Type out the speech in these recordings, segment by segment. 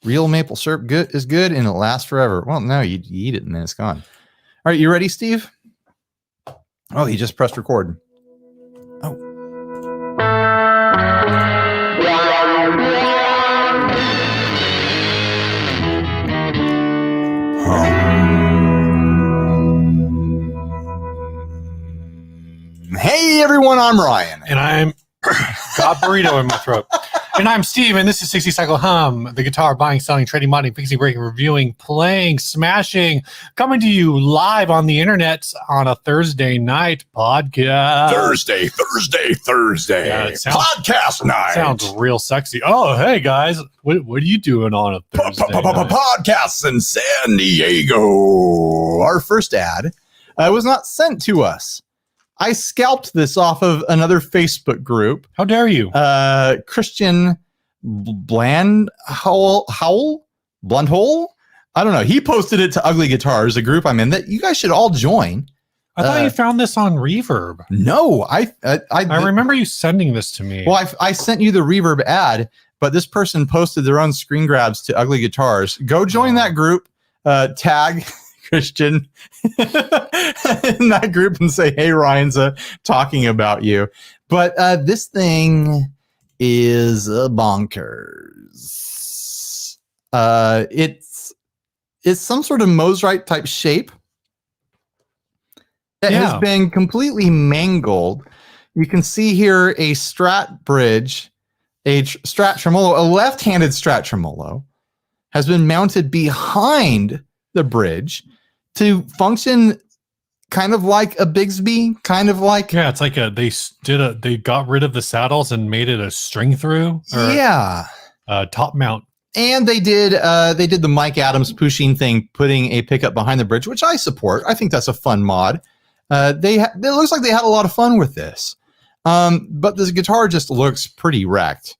Real maple syrup is good and it'll last forever. Well, no, you eat it and then it's gone. All right, you ready, Steve? Oh, he just pressed record. Oh. Hey everyone, I'm Ryan. And I'm got burrito in my throat. And I'm Steve, and this is 60 Cycle Hum, the guitar buying, selling, trading, modding, fixing, breaking, reviewing, playing, smashing, coming to you live on the internet on a Thursday night podcast. Thursday. Yeah, podcast night. Sounds real sexy. Oh, hey guys, what are you doing on a Thursday night? Podcasts in San Diego. Our first ad was not sent to us. I scalped this off of another Facebook group. How dare you? Christian Blandhole? I don't know. He posted it to Ugly Guitars, a group I'm in that you guys should all join. I thought you found this on Reverb. No, I remember you sending this to me. Well, I sent you the Reverb ad, but this person posted their own screen grabs to Ugly Guitars. Go join that group. Tag Christian in that group and say, hey, Ryan's talking about you. But this thing is bonkers. It's some sort of Mosrite type shape that has been completely mangled. You can see here a Strat bridge, a Strat tremolo, a left-handed Strat tremolo has been mounted behind the bridge to function kind of like a Bigsby, kind of like... Yeah, it's like they got rid of the saddles and made it a string through. Top mount. And they did the Mike Adams pushing thing, putting a pickup behind the bridge, which I support. I think that's a fun mod. It looks like they had a lot of fun with this. But this guitar just looks pretty wrecked.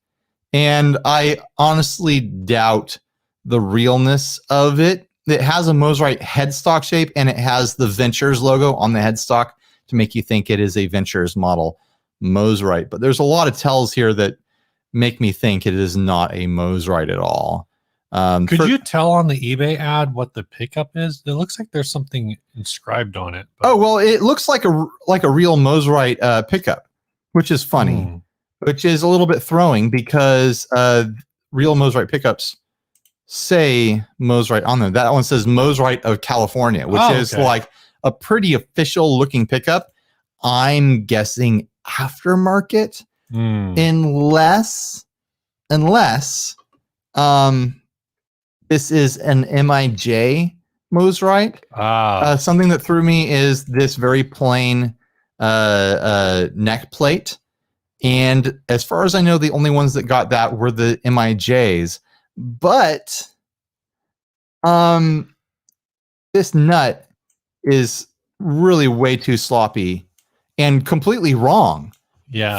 And I honestly doubt the realness of it. It has a Mosrite headstock shape, and it has the Ventures logo on the headstock to make you think it is a Ventures model Mosrite. But there's a lot of tells here that make me think it is not a Mosrite at all. Could you tell on the eBay ad what the pickup is? It looks like there's something inscribed on it. Oh, well, it looks like a real Mosrite pickup, which is funny, which is a little bit throwing because real Mosrite pickups say Mosrite on them. That one says Mosrite of California, which is like a pretty official looking pickup. I'm guessing aftermarket, unless this is an MIJ Mosrite. Something that threw me is this very plain neck plate, and as far as I know, the only ones that got that were the MIJs. But this nut is really way too sloppy and completely wrong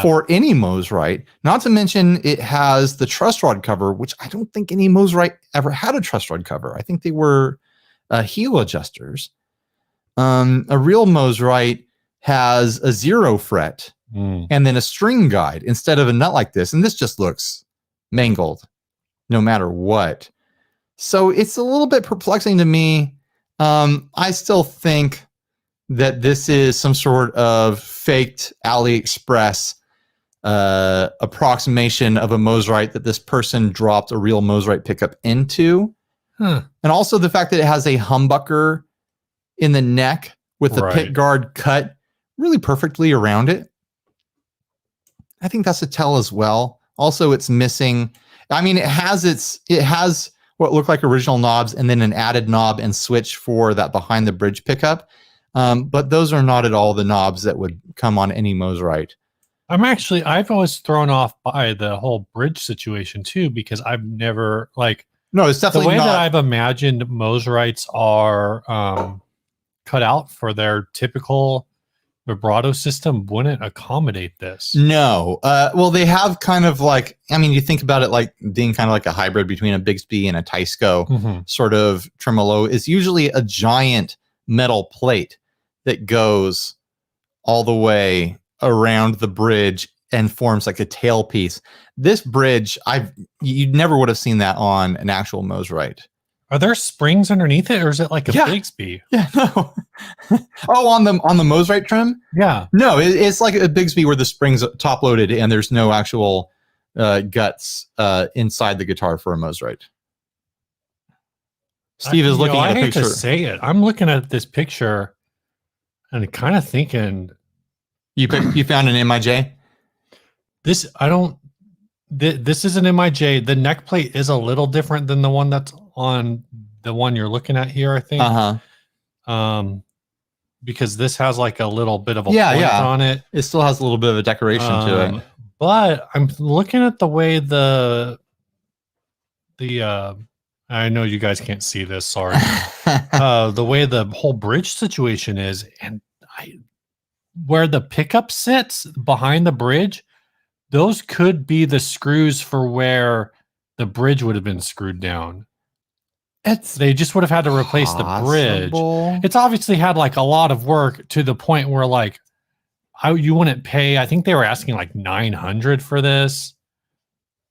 for any Mosrite. Not to mention it has the truss rod cover, which I don't think any Mosrite ever had a truss rod cover. I think they were heel adjusters. A real Mosrite has a 0 fret and then a string guide instead of a nut like this. And this just looks mangled no matter what. So it's a little bit perplexing to me. I still think that this is some sort of faked AliExpress approximation of a Mosrite that this person dropped a real Mosrite pickup into. And also the fact that it has a humbucker in the neck with the pit guard cut really perfectly around it. I think that's a tell as well. Also, it's missing... I mean, it has what look like original knobs and then an added knob and switch for that behind the bridge pickup. But those are not at all the knobs that would come on any Mosrite. I've always thrown off by the whole bridge situation too, because I've never no, it's definitely the way that I've imagined Mosrites are cut out for their typical vibrato system wouldn't accommodate this. No. Well, they have kind of you think about it like being kind of like a hybrid between a Bigsby and a Teisco sort of tremolo is usually a giant metal plate that goes all the way around the bridge and forms like a tail piece. This bridge, you never would have seen that on an actual Mosrite. Are there springs underneath it, or is it like a Bigsby? Yeah, no. Oh, on the Mosrite trim? Yeah. No, it's like a Bigsby where the springs top loaded and there's no actual guts inside the guitar for a Mosrite. Steve is looking at a picture. I hate to say it. I'm looking at this picture and kind of thinking, you found an MIJ? This is an MIJ. The neck plate is a little different than the one that's on the one you're looking at here, I think. Because this has like a little bit of a point on it. It still has a little bit of a decoration to it. But I'm looking at the way the I know you guys can't see this, sorry. The way the whole bridge situation is, and where the pickup sits behind the bridge, those could be the screws for where the bridge would have been screwed down. They just would have had to replace the bridge. It's obviously had like a lot of work to the point where like you wouldn't pay. I think they were asking like $900 for this.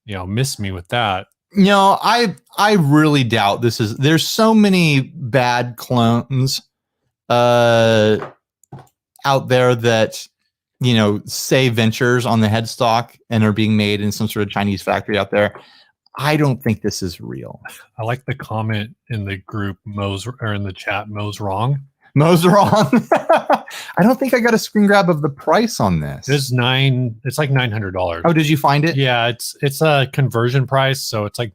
Miss me with that. No, I really doubt this is. There's so many bad clones out there that say ventures on the headstock and are being made in some sort of Chinese factory out there. I don't think this is real. I like the comment in the group, or in the chat, Mo's wrong. Mo's wrong. I don't think I got a screen grab of the price on this. It's like $900. Oh, did you find it? Yeah, it's a conversion price, so it's like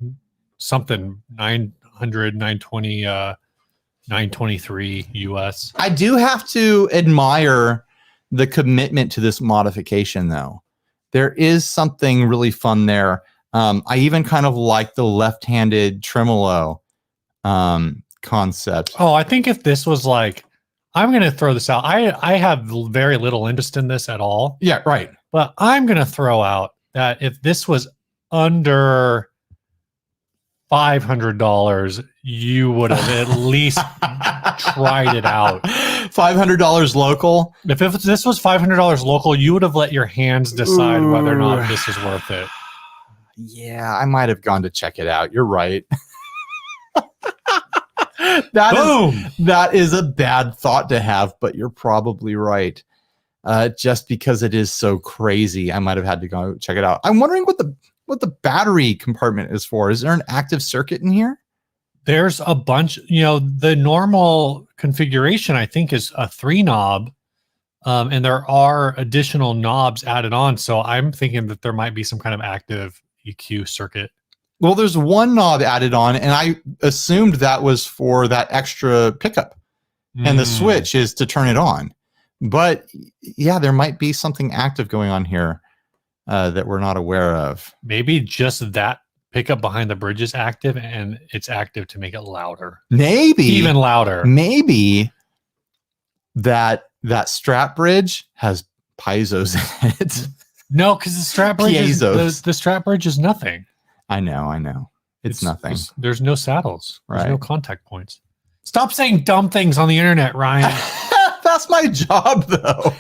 something 900, 920, 923 US. I do have to admire the commitment to this modification, though. There is something really fun there. I even kind of like the left-handed tremolo concept. Oh, I think if this was like, I'm going to throw this out. I have very little interest in this at all. Yeah, right. But I'm going to throw out that if this was under $500, you would have at least tried it out. $500 local? If this was $500 local, you would have let your hands decide whether or not this is worth it. Yeah, I might have gone to check it out. You're right. That is a bad thought to have, but you're probably right. Just because it is so crazy, I might have had to go check it out. I'm wondering what the battery compartment is for. Is there an active circuit in here? There's a bunch. The normal configuration, I think, is a 3-knob. And there are additional knobs added on. So I'm thinking that there might be some kind of active EQ circuit. Well, there's one knob added on, and I assumed that was for that extra pickup. And the switch is to turn it on. But yeah, there might be something active going on here that we're not aware of. Maybe just that pickup behind the bridge is active, and it's active to make it louder. Maybe. Even louder. Maybe that strap bridge has piezos in it. No, because the strap bridge the strap bridge is nothing. I know. It's nothing. There's no saddles. There's right. no contact points. Stop saying dumb things on the internet, Ryan. That's my job, though.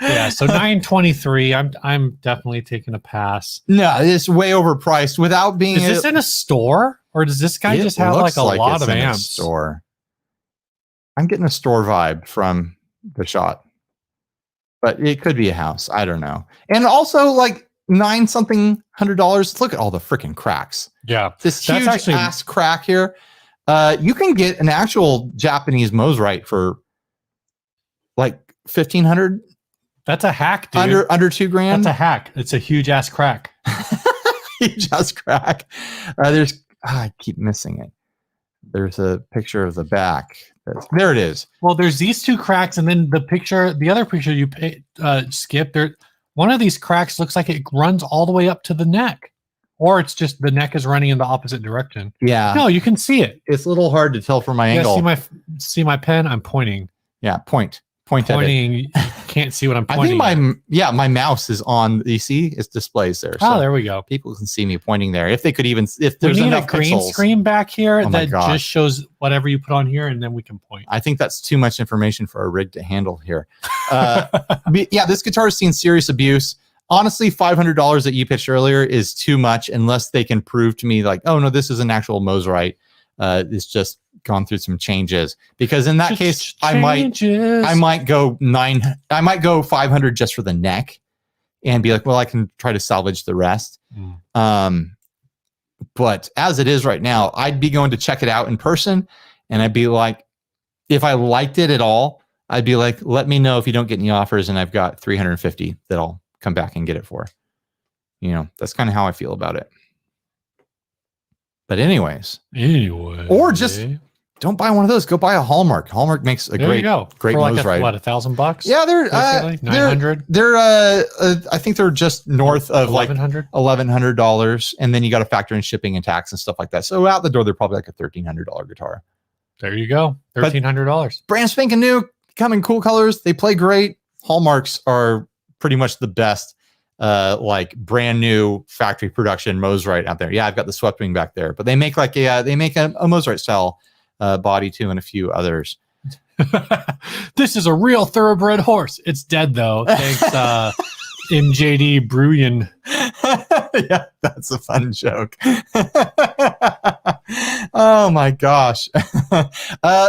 Yeah, so 923. I'm definitely taking a pass. No, it's way overpriced without being. Is this in a store, or does this guy just have like a lot of amps? Store. I'm getting a store vibe from the shot, but it could be a house. I don't know. And also, like $900. Look at all the freaking cracks. Yeah, this huge ass crack here. You can get an actual Japanese Mosrite for like $1,500. That's a hack, dude. Under $2,000. That's a hack. It's a huge ass crack. Huge ass crack. I keep missing it. There's a picture of the back. There it is. Well, there's these two cracks, and then the other picture you skip there. One of these cracks looks like it runs all the way up to the neck, or it's just the neck is running in the opposite direction. Yeah. No, you can see it. It's a little hard to tell from my angle. See my pen? I'm pointing. Yeah, pointing can't see what I'm I pointing think my mouse is on. You see, it displays there. Oh, there we go. People can see me pointing there. If they could even, if there's we need enough a green pixels. screen back here Oh that just shows whatever you put on here, and then we can point. I think that's too much information for a rig to handle here. Yeah, this guitar has seen serious abuse. Honestly, $500 that you pitched earlier is too much unless they can prove to me like, oh no, this is an actual Mosrite. It's just gone through some changes. Because in that case, I might go 500 just for the neck, and be like, well, I can try to salvage the rest. But as it is right now, I'd be going to check it out in person, and I'd be like, if I liked it at all, I'd be like, let me know if you don't get any offers, and I've got 350 that I'll come back and get it for. You know, that's kind of how I feel about it. But anyways, or just don't buy one of those. Go buy a Hallmark. Hallmark makes a great Mosrite. What, $1,000? Yeah, they're 900. They're I think they're just north of $1,100, and then you got to factor in shipping and tax and stuff like that. So out the door, they're probably like a $1,300 guitar. There you go, $1,300. Brand spanking new, come in cool colors. They play great. Hallmarks are pretty much the best. Like brand new factory production Mosrite out there. Yeah, I've got the swept wing back there, but they make like a Mosrite style body too, and a few others. This is a real thoroughbred horse. It's dead though. Thanks, MJD Bruyan. Yeah, that's a fun joke. Oh my gosh.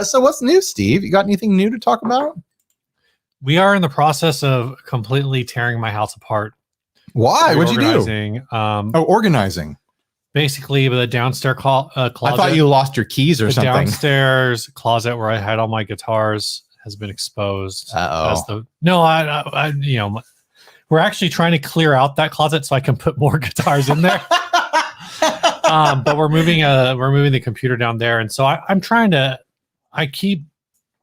So what's new, Steve? You got anything new to talk about? We are in the process of completely tearing my house apart. Why? What'd you do? Organizing. Basically, the downstairs closet. I thought you lost your keys or something. Downstairs closet where I had all my guitars has been exposed. Uh-oh. We're actually trying to clear out that closet so I can put more guitars in there. But we're moving the computer down there, and so I keep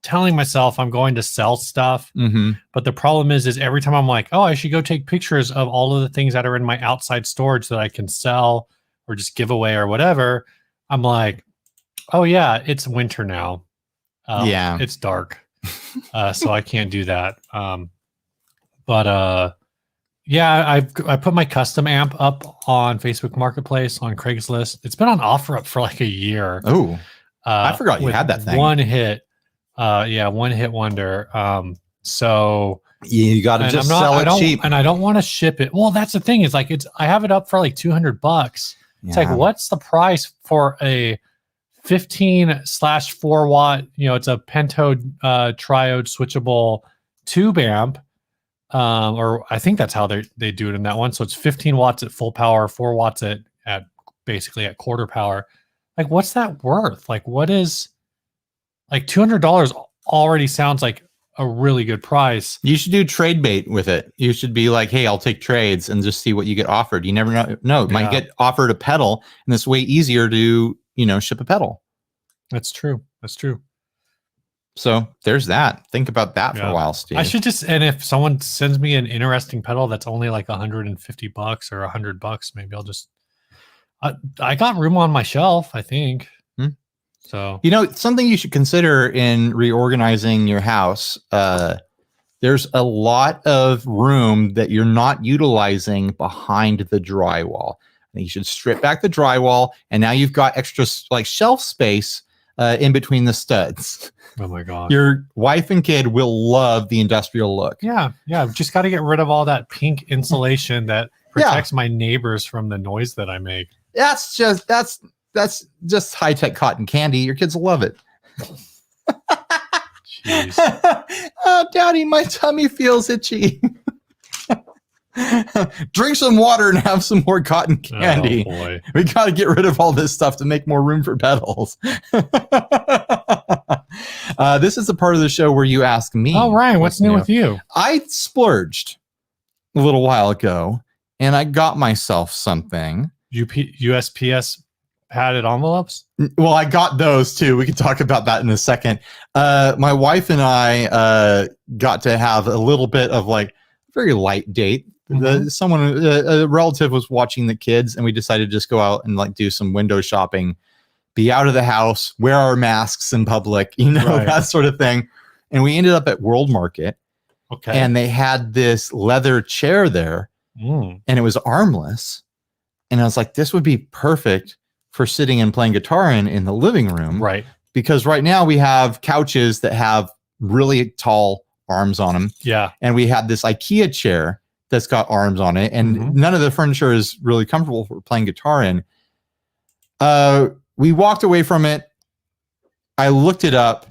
telling myself I'm going to sell stuff. Mm-hmm. But the problem is every time I'm like, oh, I should go take pictures of all of the things that are in my outside storage that I can sell or just give away or whatever. I'm like, oh yeah, it's winter now. Yeah, it's dark. So I can't do that. Yeah, I put my custom amp up on Facebook Marketplace on Craigslist. It's been on offer up for like a year. Oh, I forgot you had that thing. One hit wonder. So you got to just sell it cheap, and I don't want to ship it. Well, that's the thing is like I have it up for like $200. It's like, what's the price for a 15/4 watt? It's a pentode triode switchable tube amp. Or I think that's how they do it in that one. So it's 15 watts at full power, 4 watts at basically at quarter power. Like, what's that worth? Like, what is like $200 already sounds like a really good price. You should do trade bait with it. You should be like, hey, I'll take trades and just see what you get offered. You never know. It might get offered a pedal, and it's way easier to, ship a pedal. That's true. So there's that. Think about that for a while, Steve. I should and if someone sends me an interesting pedal that's only like $150 or $100, maybe I'll just, I got room on my shelf, I think. So, something you should consider in reorganizing your house. There's a lot of room that you're not utilizing behind the drywall. I think you should strip back the drywall, and now you've got extra like shelf space in between the studs. Oh my God. Your wife and kid will love the industrial look. Yeah. I've just got to get rid of all that pink insulation that protects my neighbors from the noise that I make. That's just high-tech cotton candy. Your kids will love it. Jeez. Oh, Daddy, my tummy feels itchy. Drink some water and have some more cotton candy. Oh, boy. We got to get rid of all this stuff to make more room for pedals. This is the part of the show where you ask me. Oh, Ryan, what's new with you? I splurged a little while ago, and I got myself something. USPS padded envelopes? Well, I got those too. We can talk about that in a second. My wife and I got to have a little bit of like a very light date. Mm-hmm. A relative was watching the kids, and we decided to just go out and like do some window shopping, be out of the house, wear our masks in public, that sort of thing. And we ended up at World Market, Okay. And they had this leather chair there, and it was armless. And I was like, this would be perfect for sitting and playing guitar in the living room. Right. Because right now we have couches that have really tall arms on them. Yeah. And we had this IKEA chair that's got arms on it. And none of the furniture is really comfortable for playing guitar in. We walked away from it. I looked it up.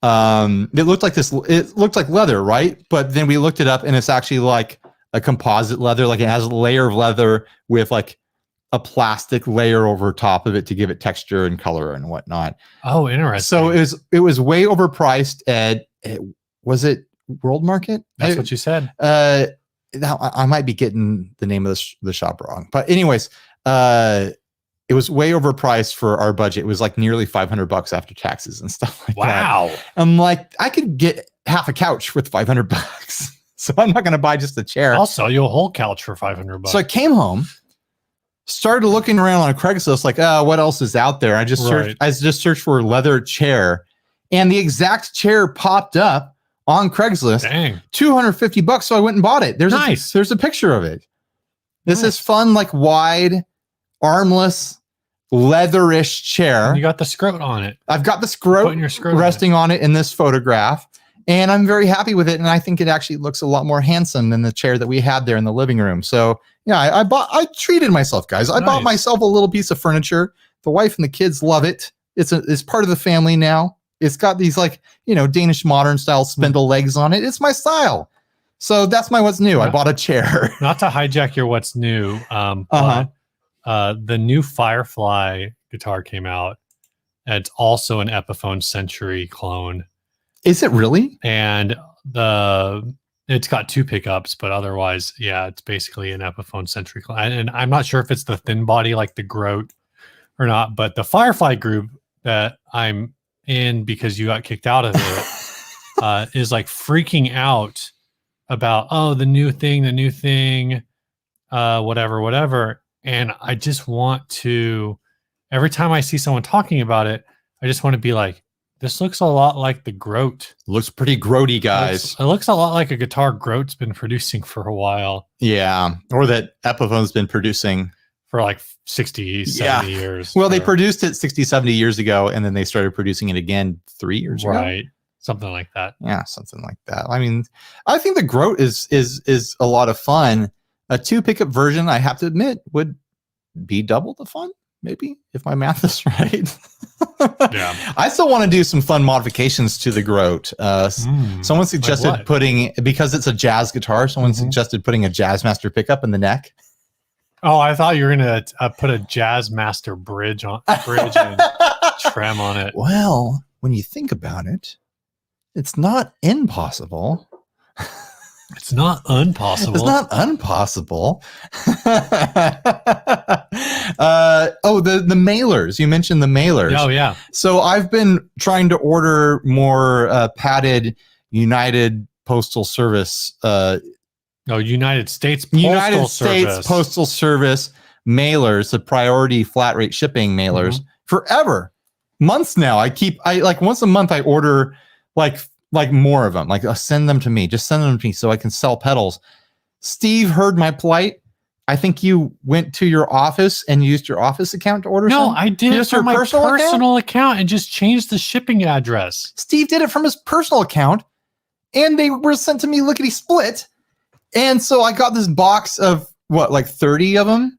It looked like leather, right? But then we looked it up and it's actually like a composite leather. Like it has a layer of leather with like a plastic layer over top of it to give it texture and color and whatnot. Oh, interesting. So it was way overpriced at, was it World Market? That's what you said. Now I might be getting the name of the shop wrong, but anyways, it was way overpriced for our budget. It was like nearly $500 after taxes and stuff like that. Wow. I'm like, I could get half a couch with $500. So I'm not going to buy just a chair. I'll sell you a whole couch for $500. So I came home, started looking around on a Craigslist, like, what else is out there? I just searched for leather chair, and the exact chair popped up on Craigslist. Dang. $250. So I went and bought it. There's a picture of it. This is fun, like wide, armless, leatherish chair. And you got the scrote on it. I've got the scrote resting on it in this photograph, and I'm very happy with it. And I think it actually looks a lot more handsome than the chair that we had there in the living room. So yeah, I treated myself, guys. I bought myself a little piece of furniture. The wife and the kids love it. It's part of the family now. It's got these like, Danish modern style spindle legs on it. It's my style. So that's my what's new. I bought a chair. Not to hijack your what's new. But the new Firefly guitar came out. It's also an Epiphone Century clone. Is it really? And it's got 2 pickups, but otherwise, yeah, it's basically an Epiphone Century clone. And I'm not sure if it's the thin body like the Grote or not, but the Firefly group that I'm in because you got kicked out of it is like freaking out about, the new thing, whatever. And I just want to, every time I see someone talking about it, I just want to be like, this looks a lot like the Grote. Looks pretty grody, guys. It looks a lot like a guitar Grote's been producing for a while. Yeah. Or that Epiphone's been producing for like 60, 70 years. Well, they produced it 60, 70 years ago, and then they started producing it again 3 years ago. Right. Something like that. Yeah, something like that. I mean, I think the Grote is a lot of fun. A 2 pickup version, I have to admit, would be double the fun, maybe, if my math is right. Yeah. I still want to do some fun modifications to the Grote. Someone suggested putting, because it's a jazz guitar, someone suggested putting a Jazzmaster pickup in the neck. Oh, I thought you were going to put a Jazzmaster bridge and trem on it. Well, when you think about it, it's not impossible. It's not impossible. It's not impossible. The mailers. You mentioned the mailers. Oh, yeah. So I've been trying to order more padded United Postal Service. United States Postal Service mailers, the priority flat rate shipping mailers, forever. Months now. I like once a month I order like more of them. Like send them to me. Just send them to me so I can sell pedals. Steve heard my plight. I think you went to your office and used your office account to order some? No, I did it from my personal account and just changed the shipping address. Steve did it from his personal account, and they were sent to me lickety split. And so I got this box of what, like 30 of them?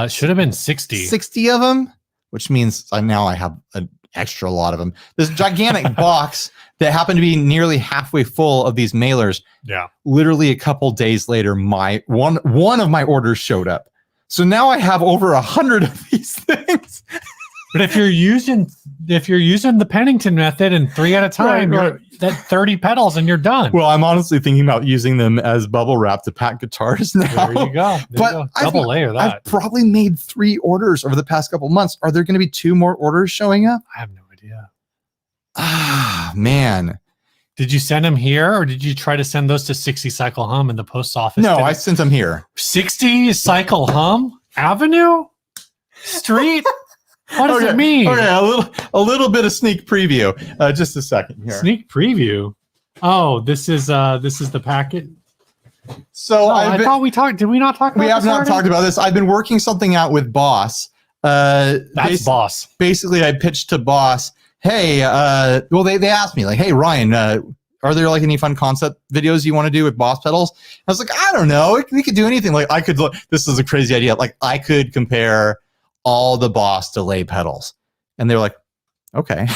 Should have been 60. 60 of them, which means now I have an extra lot of them. This gigantic box that happened to be nearly halfway full of these mailers. Yeah. Literally a couple days later, my one of my orders showed up. So now I have over 100 of these things. But if you're using the Pennington method and 3 at a time, you're at 30 pedals and you're done. Well, I'm honestly thinking about using them as bubble wrap to pack guitars now. There you go. Double layer that. I've probably made 3 orders over the past couple months. Are there going to be 2 more orders showing up? I have no idea. Ah, man. Did you send them here, or did you try to send those to 60 Cycle Hum in the post office? No, I sent them here. 60 Cycle Hum Avenue Street? What does it mean? Okay, a little bit of sneak preview. Just a second here. Sneak preview. Oh, this is the packet. So I thought we talked. Did we not talk about? We have not talked about this. I've been working something out with Boss. That's Boss. Basically, I pitched to Boss. Hey, well, they asked me like, hey, Ryan, are there like any fun concept videos you want to do with Boss pedals? I was like, I don't know. We could do anything. Like I could look. This is a crazy idea. Like I could compare all the Boss delay pedals, and they're like, okay.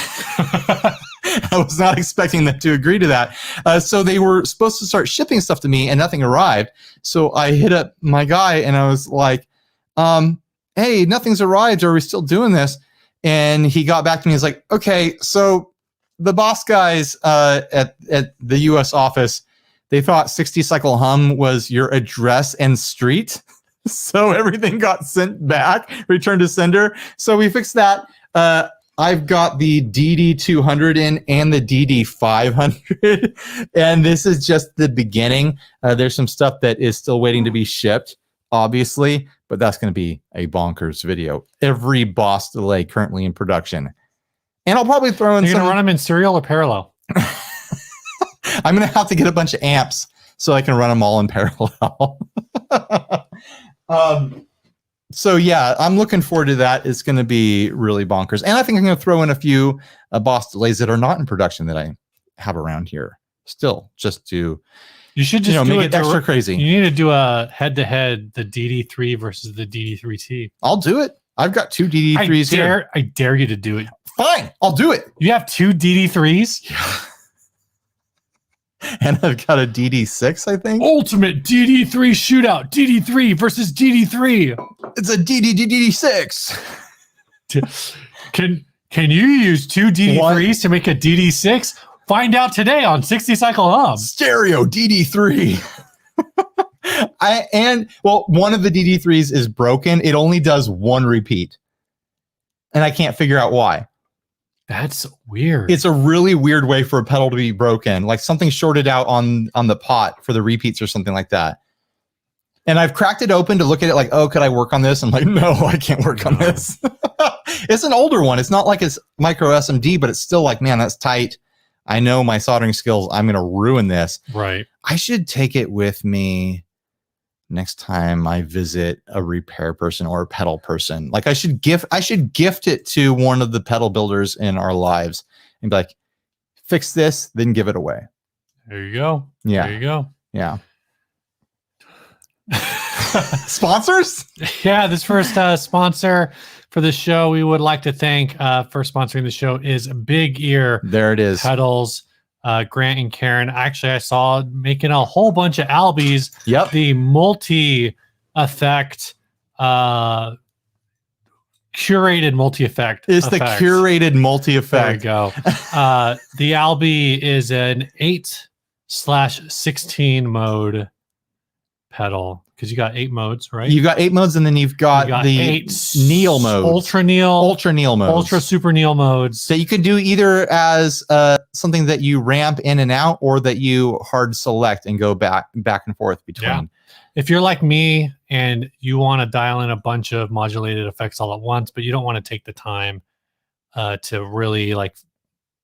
I was not expecting them to agree to that. So they were supposed to start shipping stuff to me and nothing arrived. So I hit up my guy and I was like, hey, nothing's arrived. Are we still doing this? And he got back to me. He's like, okay, so the Boss guys at the US office, they thought 60 cycle hum was your address and street. So everything got sent back, returned to sender. So we fixed that. I've got the DD200 in and the DD500, and this is just the beginning. There's some stuff that is still waiting to be shipped, obviously, but that's going to be a bonkers video. Every Boss delay currently in production. And I'll probably throw in You're going to run them in serial or parallel? I'm going to have to get a bunch of amps so I can run them all in parallel. So yeah, I'm looking forward to that. It's going to be really bonkers. And I think I'm going to throw in a few Boss delays that are not in production that I have around here still, just to make it extra crazy. You need to do a head-to-head, the DD3 versus the DD3T. I'll do it. I've got two DD3s here. I dare you to do it. Fine, I'll do it. You have two DD3s? Yeah. And I've got a DD6, I think. Ultimate DD3 shootout. DD3 versus DD3. It's a DD6. Can you use two DD3s to make a DD6? Find out today on 60 Cycle Hum. Stereo DD3. One of the DD3s is broken. It only does one repeat. And I can't figure out why. That's weird. It's a really weird way for a pedal to be broken, like something shorted out on the pot for the repeats or something like that. And I've cracked it open to look at it like, oh, could I work on this? I'm like, no, I can't work on this. It's an older one. It's not like it's micro SMD, but it's still like, man, that's tight. I know my soldering skills. I'm going to ruin this. Right. I should take it with me next time I visit a repair person or a pedal person. Like I should gift it to one of the pedal builders in our lives and be like, fix this, then give it away. There you go. Yeah. There you go. Yeah. Sponsors? Yeah, this first sponsor for the show we would like to thank for sponsoring the show is Big Ear. There it is. Pedals. Grant and Karen. Actually, I saw making a whole bunch of Albies. Yep. The multi-effect, curated multi-effect. It's the curated multi-effect. There you go. The Albie is an 8/16 mode pedal because you got 8 modes, right? You've got 8 modes, and then you've got the 8 Neil modes, ultra Neil modes, ultra super Neil modes that you can do either as something that you ramp in and out, or that you hard select and go back and forth between. Yeah. If you're like me and you want to dial in a bunch of modulated effects all at once, but you don't want to take the time to really like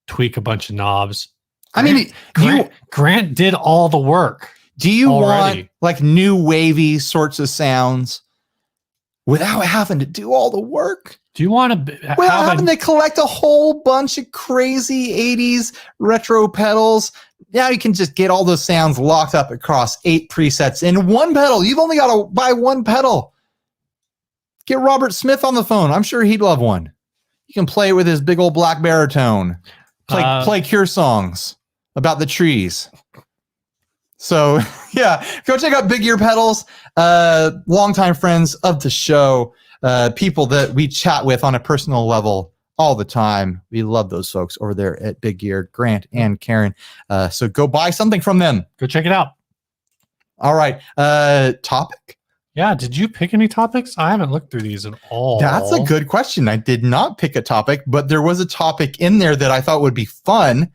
tweak a bunch of knobs. Grant did all the work. Do you want like new wavy sorts of sounds without having to do all the work? Do you want to having to collect a whole bunch of crazy 80s retro pedals? Now you can just get all those sounds locked up across 8 presets in one pedal. You've only got to buy one pedal. Get Robert Smith on the phone. I'm sure he'd love one. You can play with his big old black baritone. Play Cure songs about the trees. So, yeah, go check out Big Ear Pedals, longtime friends of the show, people that we chat with on a personal level all the time. We love those folks over there at Big Ear, Grant and Karen. So go buy something from them. Go check it out. All right. Topic? Yeah. Did you pick any topics? I haven't looked through these at all. That's a good question. I did not pick a topic, but there was a topic in there that I thought would be fun,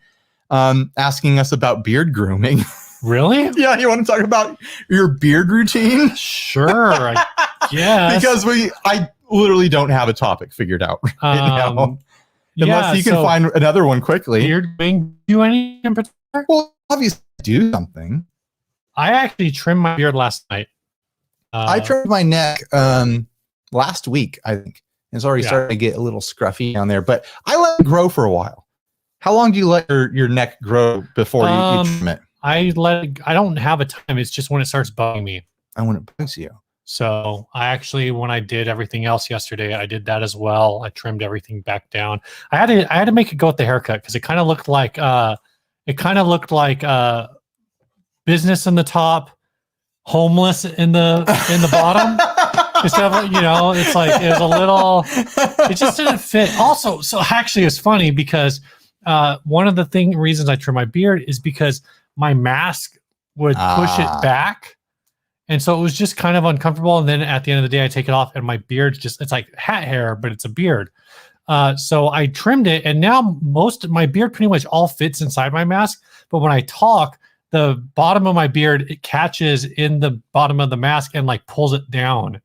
asking us about beard grooming. Really? Yeah, you want to talk about your beard routine? Sure, I guess. Because I literally don't have a topic figured out right now. Unless you can find another one quickly. Beard grooming, do any in particular? Well, obviously do something. I actually trimmed my beard last night. I trimmed my neck last week, I think. It's already starting to get a little scruffy down there, but I let it grow for a while. How long do you let your neck grow before you trim it? I don't have a time. It's just when it starts bugging me. And when it bugs you. So I actually, when I did everything else yesterday, I did that as well. I trimmed everything back down. I had to make it go with the haircut because it kind of looked like business in the top, homeless in the bottom. Instead of, it's like it was a little. It just didn't fit. Also, so actually, it's funny because one of the reasons I trim my beard is because my mask would push it back. And so it was just kind of uncomfortable. And then at the end of the day, I take it off and my beard's it's like hat hair, but it's a beard. So I trimmed it and now my beard pretty much all fits inside my mask. But when I talk, the bottom of my beard, it catches in the bottom of the mask and like pulls it down.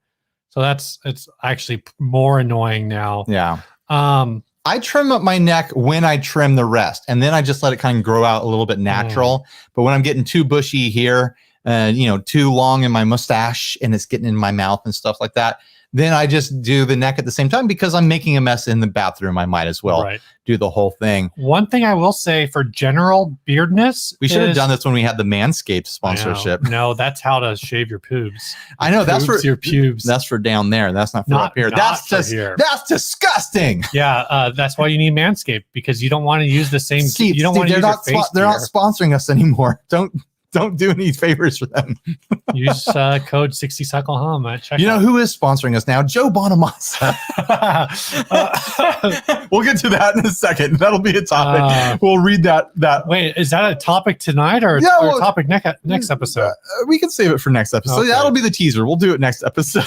So it's actually more annoying now. Yeah. I trim up my neck when I trim the rest. And then I just let it kind of grow out a little bit natural. But when I'm getting too bushy here, too long in my mustache and it's getting in my mouth and stuff like that, then I just do the neck at the same time because I'm making a mess in the bathroom. I might as well do the whole thing. One thing I will say for general beardness, we should have done this when we had the Manscaped sponsorship. No, that's how to shave your pubes. I know that's for your pubes. That's for down there. That's not for up here. That's just here. That's disgusting. Yeah, that's why you need Manscaped because you don't want to use the same. Steve, you don't want to use your face. They're not sponsoring us anymore. Don't do any favors for them. Use code 60cyclehum at checkout. You know who is sponsoring us now? Joe Bonamassa. We'll get to that in a second. That'll be a topic. We'll read that. Wait, is that a topic tonight or a topic next episode? We can save it for next episode. Okay. That'll be the teaser. We'll do it next episode.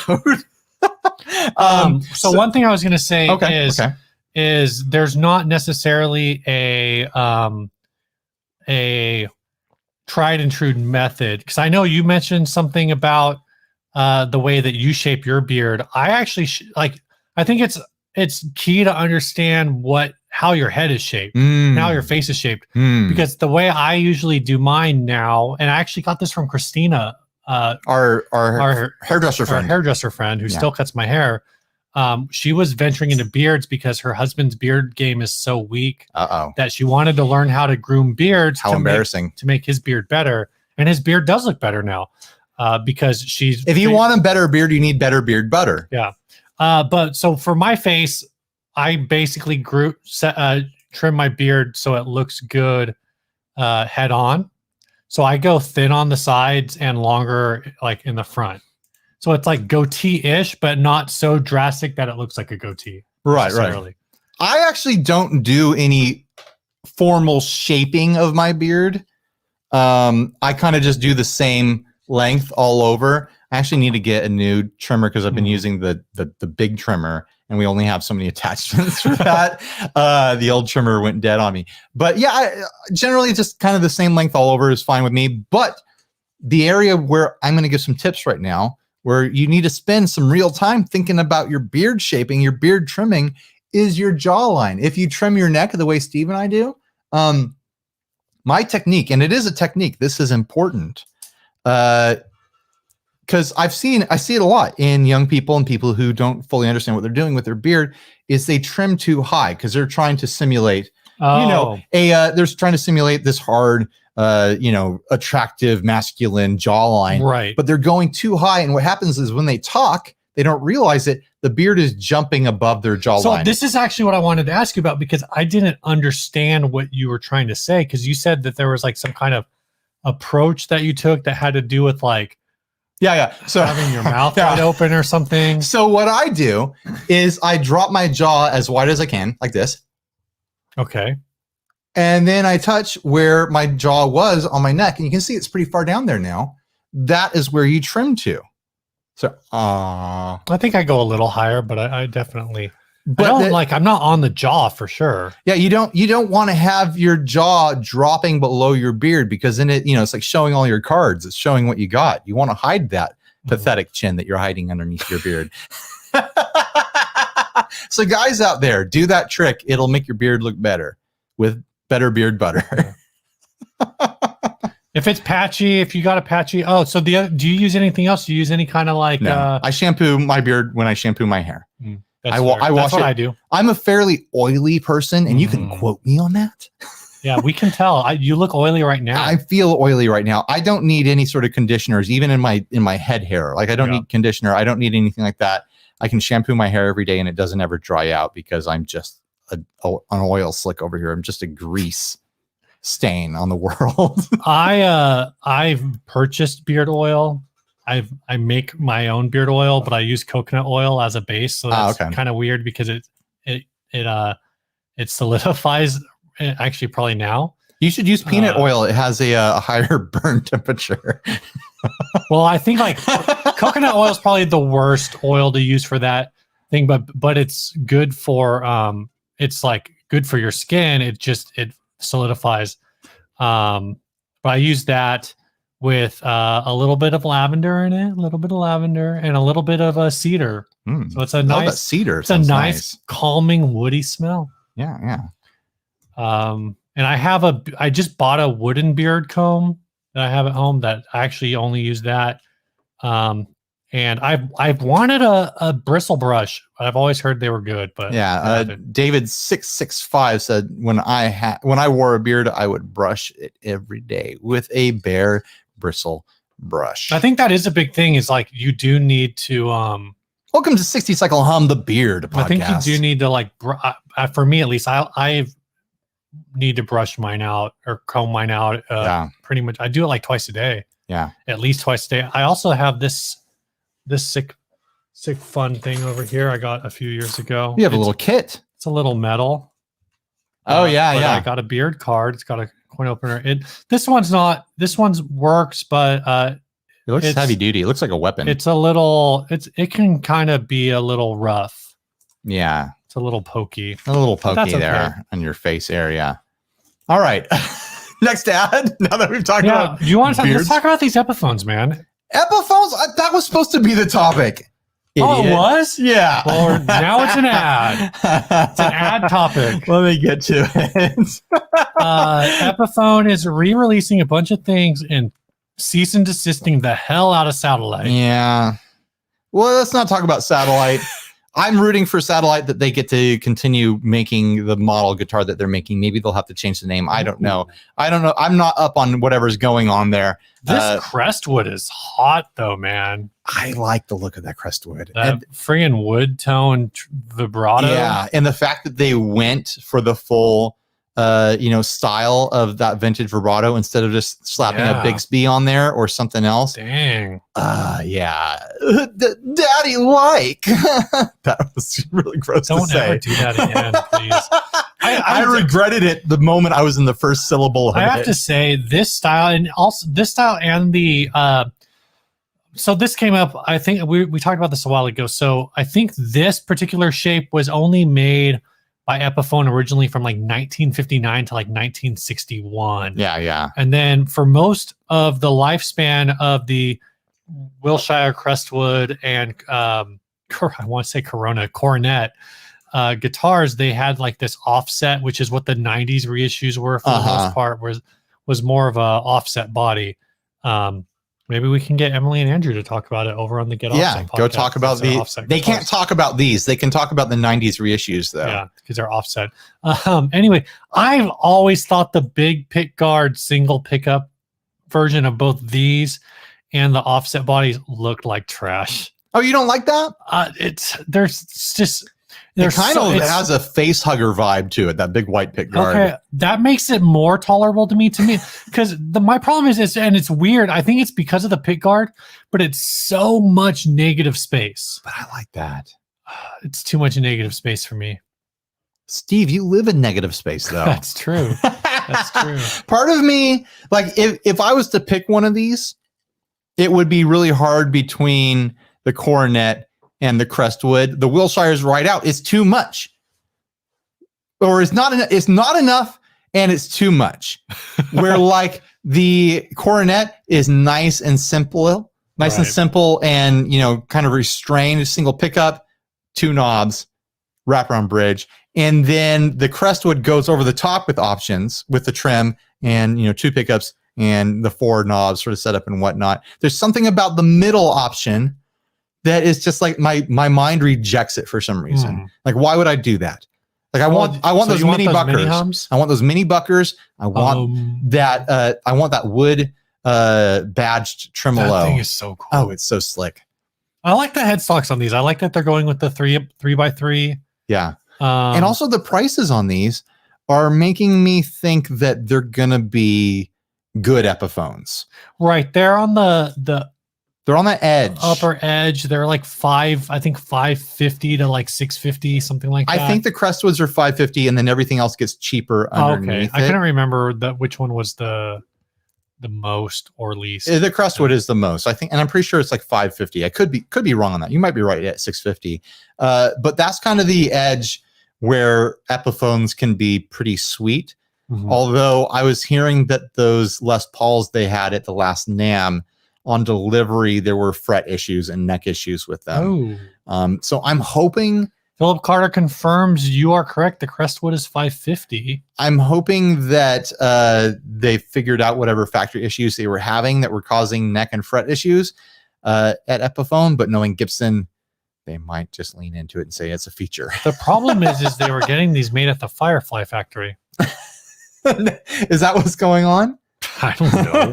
So one thing I was going to say is there's not necessarily a tried and true method, because I know you mentioned something about the way that you shape your beard. I actually I think it's key to understand how your head is shaped, how your face is shaped, because the way I usually do mine now, and I actually got this from Christina, our hairdresser friend who still cuts my hair. She was venturing into beards because her husband's beard game is so weak that she wanted to learn how to groom beards. How embarrassing. To make his beard better. And his beard does look better now because if you want a better beard, you need better beard butter. Yeah. But so for my face, I basically trim my beard so it looks good head on. So I go thin on the sides and longer like in the front. So it's like goatee-ish, but not so drastic that it looks like a goatee. Right. I actually don't do any formal shaping of my beard. I kind of just do the same length all over. I actually need to get a new trimmer because I've been using the big trimmer, and we only have so many attachments for that. The old trimmer went dead on me. But yeah, generally just kind of the same length all over is fine with me. But the area where I'm going to give some tips right now, where you need to spend some real time thinking about your beard shaping, your beard trimming, is your jawline. If you trim your neck the way Steve and I do, my technique, and it is a technique, this is important, because I see it a lot in young people and people who don't fully understand what they're doing with their beard, is they trim too high because they're trying to simulate, they're trying to simulate this hard, attractive masculine jawline, right? But they're going too high, and what happens is when they talk, they don't realize it. The beard is jumping above their jawline. So this is actually what I wanted to ask you about, because I didn't understand what you were trying to say, because you said that there was like some kind of approach that you took that had to do with like, so having your mouth wide open or something. So what I do is I drop my jaw as wide as I can, like this. Okay. And then I touch where my jaw was on my neck, and you can see it's pretty far down there now. That is where you trim to. So, I think I go a little higher, but I definitely, I'm not on the jaw for sure. Yeah, you don't want to have your jaw dropping below your beard, because then it's like showing all your cards. It's showing what you got. You want to hide that pathetic chin that you're hiding underneath your beard. So guys out there, do that trick. It'll make your beard look better with better beard butter. If it's patchy, if you got a patchy, so do you use anything else? Do you use any kind of like? No, I shampoo my beard when I shampoo my hair. I wash That's what it. I do. I'm a fairly oily person, and you can quote me on that. Yeah, we can tell. You look oily right now. I feel oily right now. I don't need any sort of conditioners, even in my head hair. Like I don't need conditioner. I don't need anything like that. I can shampoo my hair every day, and it doesn't ever dry out because I'm just an oil slick over here. I'm just a grease stain on the world. I've purchased beard oil. I make my own beard oil, but I use coconut oil as a base. So that's kind of weird because it solidifies. Actually, probably now. You should use peanut oil. It has a higher burn temperature. Well, I think like coconut oil is probably the worst oil to use for that thing, but it's good for it's like good for your skin. It solidifies. But I use that with a little bit of lavender in it, a little bit of lavender, and a little bit of cedar. So it's a nice cedar. It's a nice, calming, woody smell. Yeah. And I just bought a wooden beard comb that I have at home that I actually only use that. And I've wanted a bristle brush. I've always heard they were good, but David 665 said when I wore a beard, I would brush it every day with a bare bristle brush. I think that is a big thing. Is like you do need to. Welcome to 60 Cycle Hum, the beard podcast. I think you do need to like. For me at least, I need to brush mine out or comb mine out. Pretty much, I do it like twice a day. Yeah, at least twice a day. I also have this sick fun thing over here I got a few years ago. You have a little kit. It's a little metal. I got a beard card. It's got a coin opener. This one's works, but it looks heavy duty. It looks like a weapon. It's a little it can kind of be a little rough. Yeah. It's a little pokey. There on your face area. All right. Next ad. Now that we've talked about do you want to let's talk about these Epiphones, man. Epiphones? That was supposed to be the topic. Idiot. Oh, it was? Yeah. Well, now it's an ad. It's an ad topic. Let me get to it. Epiphone is re-releasing a bunch of things and cease and desisting the hell out of Satellite. Yeah. Well, let's not talk about Satellite. I'm rooting for Satellite that they get to continue making the model guitar that they're making. Maybe they'll have to change the name. I don't know. I'm not up on whatever's going on there. This Crestwood is hot though, man. I like the look of that Crestwood. That friggin' wood tone vibrato. Yeah, and the fact that they went for the full style of that vintage vibrato instead of just slapping a Bixby on there or something else. Dang. Yeah. Daddy like. That was really gross to say. Don't ever do that again, please. I regretted it the moment I was in the first syllable of it. I have to say this style and the so this came up, I think we talked about this a while ago. So I think this particular shape was only made by Epiphone originally from like 1959 to like 1961. Yeah. And then for most of the lifespan of the Wilshire Crestwood and I want to say Coronet guitars, they had like this offset, which is what the 90s reissues were for the most part, was more of a offset body. Maybe we can get Emily and Andrew to talk about it over on the Get Offset podcast. Go talk about they can't talk about these. They can talk about the 90s reissues though. Yeah, because they're offset. Anyway, I've always thought the big pick guard single pickup version of both these and the offset bodies looked like trash. Oh, you don't like that? It has a face hugger vibe to it, that big white pick guard. Okay, that makes it more tolerable to me because my problem is and it's weird. I think it's because of the pick guard, but it's so much negative space. But I like that. It's too much negative space for me. Steve, you live in negative space though. That's true. That's true. Part of me, like if I was to pick one of these, it would be really hard between the Coronet and the Crestwood. The Wilshire's right out. It's too much. Or it's not enough and it's too much. Where like the Coronet is nice and simple and simple and, kind of restrained, a single pickup, two knobs, wraparound bridge. And then the Crestwood goes over the top with options with the trim and, two pickups and the 4 knobs sort of set up and whatnot. There's something about the middle option that is just like my mind rejects it for some reason. Like, why would I do that? Like, I want those mini buckers. I want those mini buckers. I want that. I want that wood badged tremolo. That thing is so cool. Oh, it's so slick. I like the headstocks on these. I like that they're going with the 3x3. Yeah. And also the prices on these are making me think that they're gonna be good Epiphones. Right. They're on they're on the edge. Upper edge. They're like $550 to like $650, something like that. I think the Crestwoods are $550 and then everything else gets cheaper underneath. I couldn't remember which one was the most or least. The Crestwood is the most, I think, and I'm pretty sure it's like $550. I could be wrong on that. You might be right at $650. But that's kind of the edge where Epiphones can be pretty sweet. Although I was hearing that those Les Pauls they had at the last NAMM on delivery, there were fret issues and neck issues with them. So I'm hoping Philip Carter confirms you are correct. The Crestwood is $550. I'm hoping that they figured out whatever factory issues they were having that were causing neck and fret issues at Epiphone, but knowing Gibson, they might just lean into it and say it's a feature. The problem is they were getting these made at the Firefly factory. Is that what's going on? I don't know.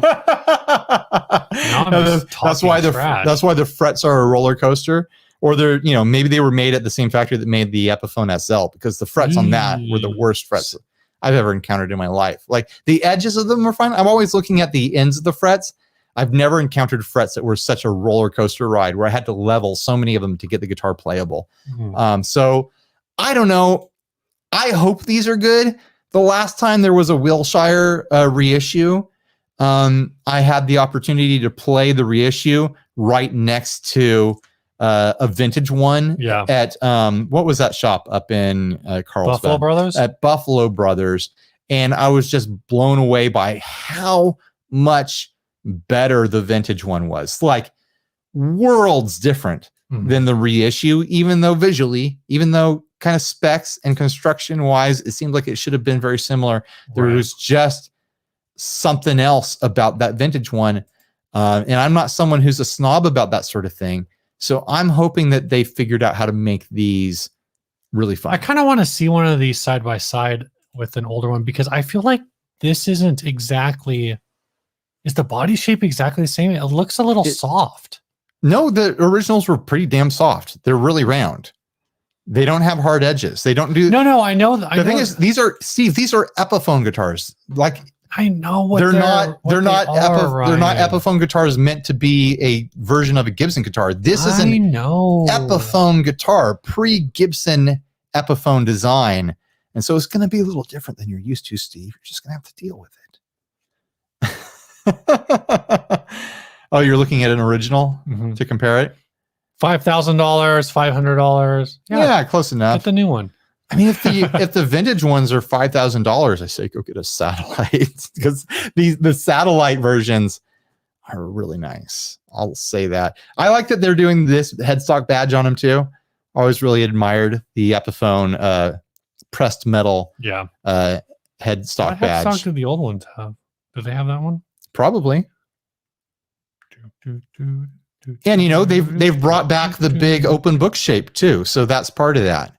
That's why the frets are a roller coaster. Or they're, maybe they were made at the same factory that made the Epiphone SL, because the frets on that were the worst frets I've ever encountered in my life. Like, the edges of them are fine. I'm always looking at the ends of the frets. I've never encountered frets that were such a roller coaster ride where I had to level so many of them to get the guitar playable. So I don't know. I hope these are good. The last time there was a Wilshire reissue, I had the opportunity to play the reissue right next to a vintage one at what was that shop up in Carlsbad? Buffalo Brothers? At Buffalo Brothers. And I was just blown away by how much better the vintage one was. Like, worlds different than the reissue, even though kind of specs and construction wise, it seemed like it should have been very similar. There was just something else about that vintage one. And I'm not someone who's a snob about that sort of thing. So I'm hoping that they figured out how to make these really fun. I kind of want to see one of these side by side with an older one, because I feel like this isn't exactly, is the body shape exactly the same? It looks a little soft. No, the originals were pretty damn soft. They're really round. They don't have hard edges. They don't do. No, I know. The thing is, these are Epiphone guitars. Like, I know what they're not Epiphone guitars meant to be a version of a Gibson guitar. This is an Epiphone guitar, pre-Gibson Epiphone design. And so it's going to be a little different than you're used to, Steve. You're just going to have to deal with it. Oh, you're looking at an original to compare it? $5,000, $500. Yeah, close enough. Get the new one. I mean, if the vintage ones are $5,000, I say go get a satellite, because the satellite versions are really nice. I'll say that. I like that they're doing this headstock badge on them too. Always really admired the Epiphone pressed metal headstock badge. What headstock did the old ones have? Do they have that one? Probably. And they've brought back the big open book shape too, so that's part of that.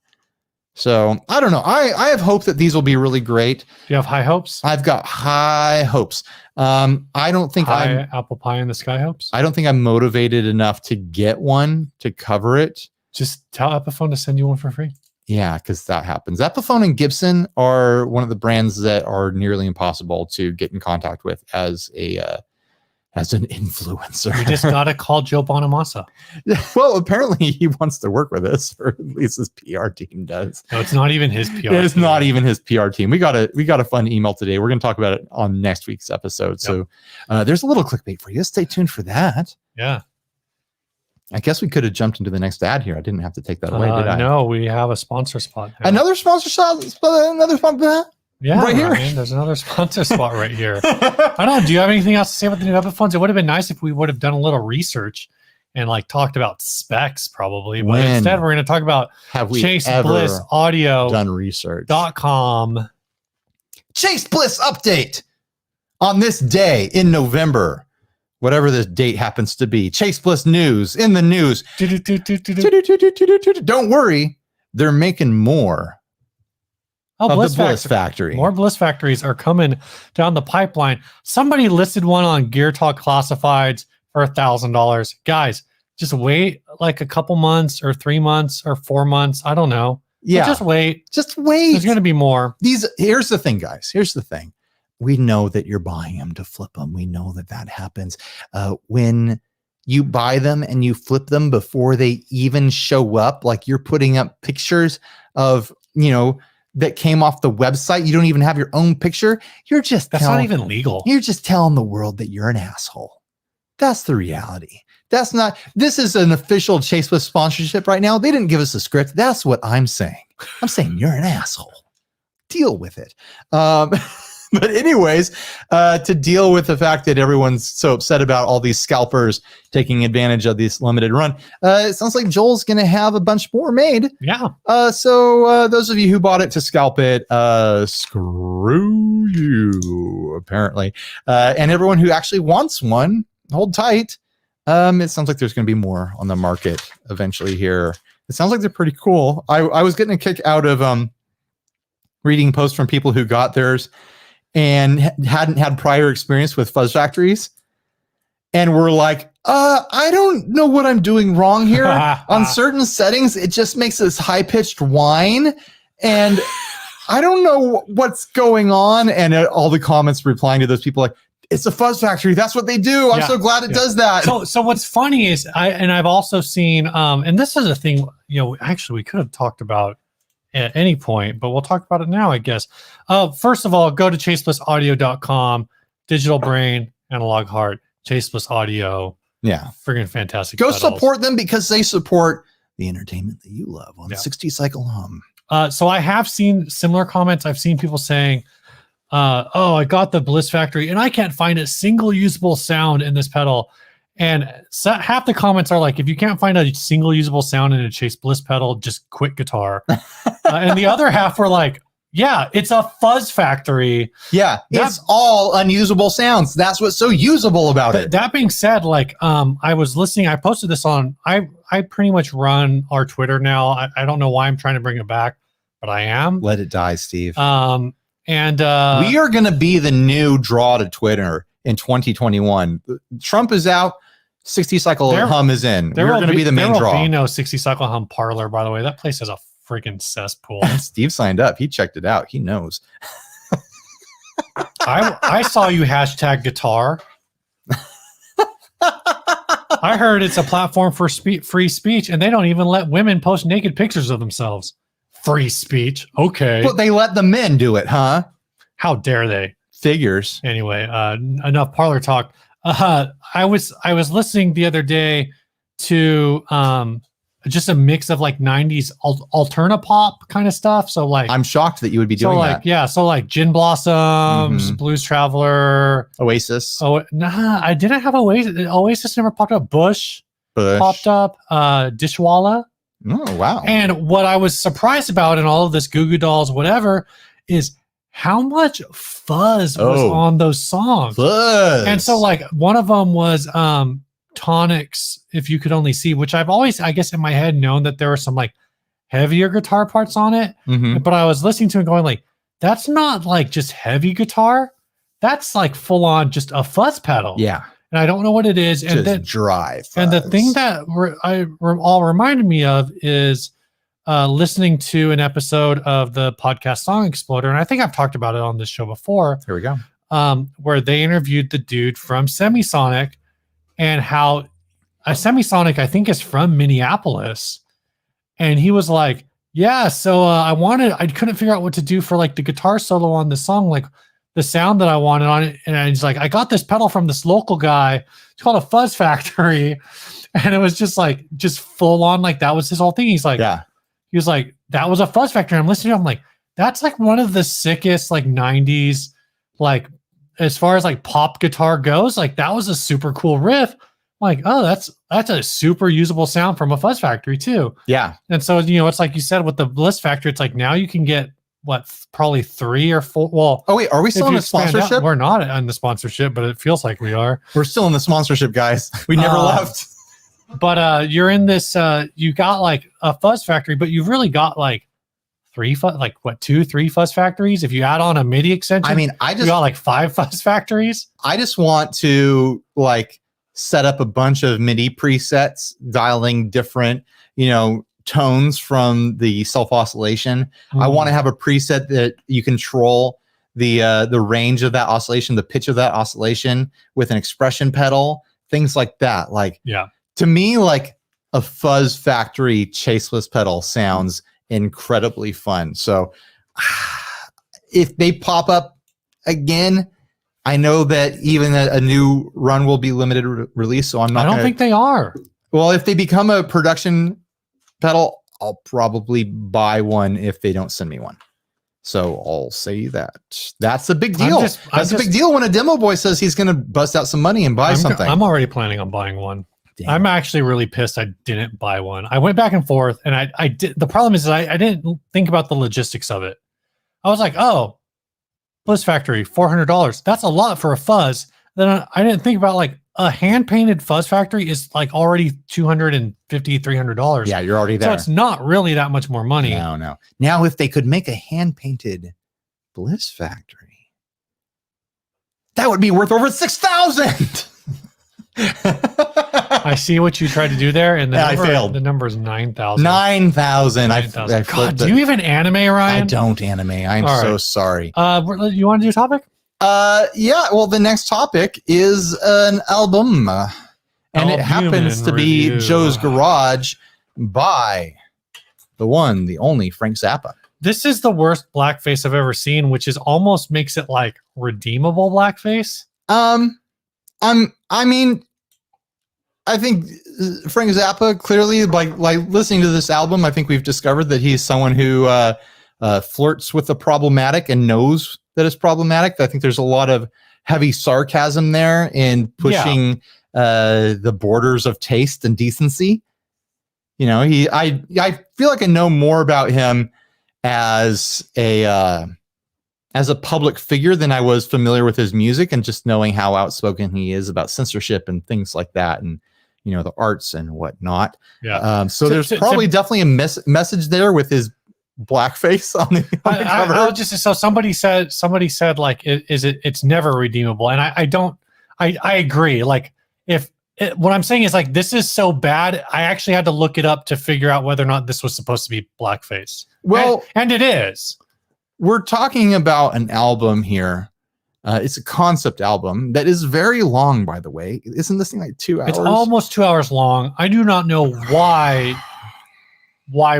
So I don't know. I have hope that these will be really great. Do you have high hopes? I've got high hopes. I don't think I'm apple pie in the sky hopes. I don't think I'm motivated enough to get one to cover it. Just tell Epiphone to send you one for free. Yeah, because that happens. Epiphone and Gibson are one of the brands that are nearly impossible to get in contact with as an influencer. You just gotta call Joe Bonamassa. Well, apparently he wants to work with us, or at least his PR team does. No, it's not even his PR. It's not even his PR team. We got a fun email today. We're going to talk about it on next week's episode. Yep. So there's a little clickbait for you. Stay tuned for that. Yeah. I guess we could have jumped into the next ad here. I didn't have to take that away, did I? No, we have a sponsor spot. Now. Another sponsor spot. Yeah, right here. Ryan, there's another sponsor spot right here. I don't know. Do you have anything else to say about the new Epiphones? It would have been nice if we would have done a little research and talked about specs, probably. But instead, we're going to talk about Chase Bliss Audio done research .com. Chase Bliss update. on this day in November, whatever this date happens to be, Chase Bliss news in the news. Don't worry, they're making more. Oh, Bliss Factory. More Bliss Factories are coming down the pipeline. Somebody listed one on Gear Talk Classifieds for $1,000. Guys, just wait like a couple months or 3 months or 4 months. I don't know. Yeah. But just wait. Just wait. There's going to be more. Here's the thing, guys. Here's the thing. We know that you're buying them to flip them. We know that happens. When you buy them and you flip them before they even show up, like you're putting up pictures of, that came off the website. You don't even have your own picture. That's not even legal. You're just telling the world that you're an asshole. That's the reality. This is an official Chase Bliss sponsorship right now. They didn't give us a script. That's what I'm saying. I'm saying you're an asshole. Deal with it. But anyways, to deal with the fact that everyone's so upset about all these scalpers taking advantage of this limited run, it sounds like Joel's going to have a bunch more made. Yeah. So those of you who bought it to scalp it, screw you, apparently. And everyone who actually wants one, hold tight. It sounds like there's going to be more on the market eventually here. It sounds like they're pretty cool. I was getting a kick out of reading posts from people who got theirs and hadn't had prior experience with fuzz factories, and were like, I don't know what I'm doing wrong here. On certain settings, it just makes this high-pitched whine, and I don't know what's going on. And all the comments replying to those people like, it's a fuzz factory. That's what they do. I'm so glad it does that. So what's funny is I've also seen, and this is a thing, actually we could have talked about at any point, but we'll talk about it now, I guess. First of all, go to chaseblissaudio.com, Digital Brain, Analog Heart, Chase Bliss Audio. Yeah. Friggin' fantastic. Go support them because they support the entertainment that you love on 60 Cycle Hum. So I have seen similar comments. I've seen people saying, I got the Bliss Factory and I can't find a single usable sound in this pedal. And half the comments are like, if you can't find a single usable sound in a Chase Bliss pedal, just quit guitar. And the other half were like, yeah, it's a fuzz factory. Yeah, it's all unusable sounds. That's what's so usable about it. That being said, like, I was listening. I posted this on, I pretty much run our Twitter now. I don't know why I'm trying to bring it back, but I am. Let it die, Steve. And we are going to be the new draw to Twitter in 2021. Trump is out. 60 Cycle Hum is in. We're going to be the main draw. There will be no 60 Cycle Hum parlor, by the way. That place is a freaking cesspool. Steve signed up. He checked it out. He knows. I saw you hashtag guitar. I heard it's a platform for free speech, and they don't even let women post naked pictures of themselves. Free speech. Okay. But they let the men do it, huh? How dare they? Figures. Anyway, enough parlor talk. I was listening the other day to just a mix of like 90s alterna pop kind of stuff. So like, I'm shocked that you would be doing that. Yeah. So like Gin Blossoms, Blues Traveler, Oasis. Oh, nah, I didn't have Oasis. Oasis never popped up. Bush popped up. Dishwalla. Oh, wow. And what I was surprised about in all of this Goo Goo Dolls, whatever, is how much fuzz was on those songs. Fuzz. And so like one of them was Tonic's If You Could Only See, which I've always, I guess in my head, known that there were some like heavier guitar parts on it. But I was listening to it going like, that's not like just heavy guitar. That's like full on just a fuzz pedal. Yeah. And I don't know what it is. And just dry fuzz. And the thing that all reminded me of is listening to an episode of the podcast Song Exploder. And I think I've talked about it on this show before. Here we go. Where they interviewed the dude from Semisonic and how Semisonic, I think, is from Minneapolis. And he was like, yeah, so I couldn't figure out what to do for like the guitar solo on the song, like the sound that I wanted on it. And he's like, I got this pedal from this local guy. It's called a Fuzz Factory. And it was just like, just full on, like that was his whole thing. He's like, yeah. He was like, that was a Fuzz Factory. I'm listening to him, I'm like, that's like one of the sickest like 90s, like as far as like pop guitar goes, like that was a super cool riff. I'm like, oh, that's a super usable sound from a Fuzz Factory too. Yeah. And so, it's like you said with the Bliss Factory, it's like now you can get probably 3 or 4. Well, oh wait, are we still in the sponsorship? We're not on the sponsorship, but it feels like we are. We're still in the sponsorship, guys. We never left. But you're in this. You got like a fuzz factory, but you've really got like 2, 3 fuzz factories. If you add on a MIDI extension, I mean, you got like 5 fuzz factories. I just want to like set up a bunch of MIDI presets, dialing different, tones from the self oscillation. I want to have a preset that you control the range of that oscillation, the pitch of that oscillation with an expression pedal, things like that. Like, to me, like a fuzz factory chaseless pedal sounds incredibly fun. So if they pop up again, I know that even a new run will be limited release. So I don't think they are. Well, if they become a production pedal, I'll probably buy one if they don't send me one. So I'll say that. That's a big deal. That's a big deal when a demo boy says he's going to bust out some money and buy something. I'm already planning on buying one. Damn. I'm actually really pissed I didn't buy one. I went back and forth, and I did. The problem is I didn't think about the logistics of it. I was like, oh, Bliss Factory, $400. That's a lot for a fuzz. Then I didn't think about like a hand-painted fuzz factory is like already $250, $300. Yeah, you're already there. So it's not really that much more money. No. Now, if they could make a hand-painted Bliss Factory, that would be worth over $6,000. I see what you tried to do there, and I failed. The number is 9,000. 9,000. God, do you even anime, Ryan? I don't anime. I'm so sorry. You want to do a topic? Yeah. Well, the next topic is an album, and it happens to be Joe's Garage by the one, the only Frank Zappa. This is the worst blackface I've ever seen, which is almost makes it like redeemable blackface. I mean, I think Frank Zappa clearly, like listening to this album, I think we've discovered that he's someone who flirts with the problematic and knows that it's problematic. I think there's a lot of heavy sarcasm there in pushing the borders of taste and decency. I feel like I know more about him as a public figure than I was familiar with his music, and just knowing how outspoken he is about censorship and things like that, and the arts and whatnot. Yeah. So there's probably definitely a message there with his blackface on the cover. I'll just so somebody said like it's never redeemable, and I agree. Like what I'm saying is like this is so bad, I actually had to look it up to figure out whether or not this was supposed to be blackface. Well, and it is. We're talking about an album here. It's a concept album that is very long, by the way. Isn't this thing like 2 hours? It's almost 2 hours long. I do not know why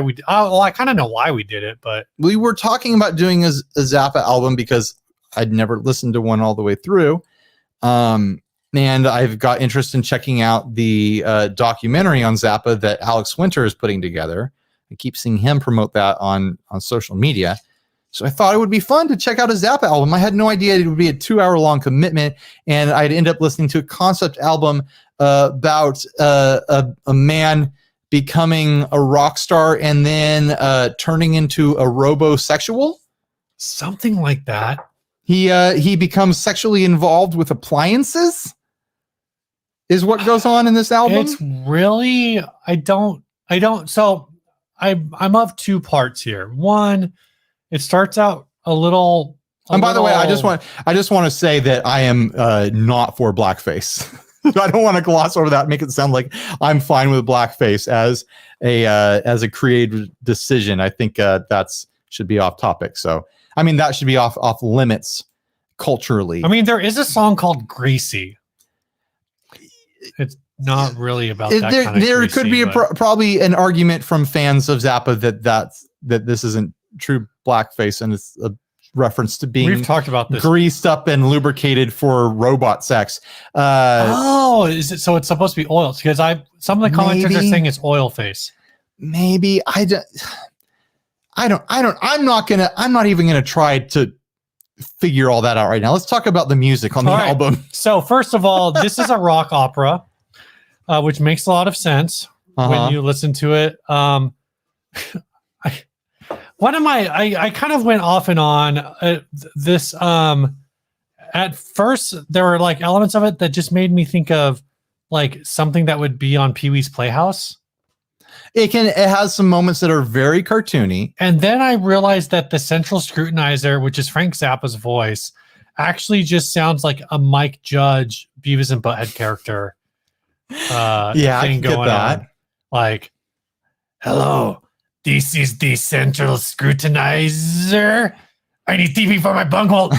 we I kind of know why we did it, but we were talking about doing a Zappa album because I'd never listened to one all the way through. And I've got interest in checking out the documentary on Zappa that Alex Winter is putting together. I keep seeing him promote that on social media. So I thought it would be fun to check out a Zappa album. I had no idea it would be a 2 hour long commitment, and I'd end up listening to a concept album about a man becoming a rock star and then turning into a robosexual. Something like that. He becomes sexually involved with appliances, is what goes on in this album. It's really so I'm of two parts here. One, it starts out a little. And by the way, I just want to say that I am not for blackface. I don't want to gloss over that, make it sound like I'm fine with blackface as a creative decision. I think that's should be off topic. So, I mean, that should be off limits culturally. I mean, there is a song called "Greasy." It's not really about that kind of there greasy, could be probably an argument from fans of Zappa that this isn't true blackface, and it's a reference to being we've talked about this, greased up and lubricated for robot sex. Is it so? It's supposed to be oil, because some of the commenters are saying it's oil face. Maybe I'm not even gonna try to figure all that out right now. Let's talk about the music on the album. So first of all, this is a rock opera, which makes a lot of sense when you listen to it. What am I kind of went off and on this. At first, there were like elements of it that just made me think of like something that would be on Pee-wee's Playhouse. It has some moments that are very cartoony. And then I realized that the central scrutinizer, which is Frank Zappa's voice, actually just sounds like a Mike Judge Beavis and Butthead character. Yeah, I can get that. On. Like, hello, this is the central scrutinizer. I need TV for my bunghole.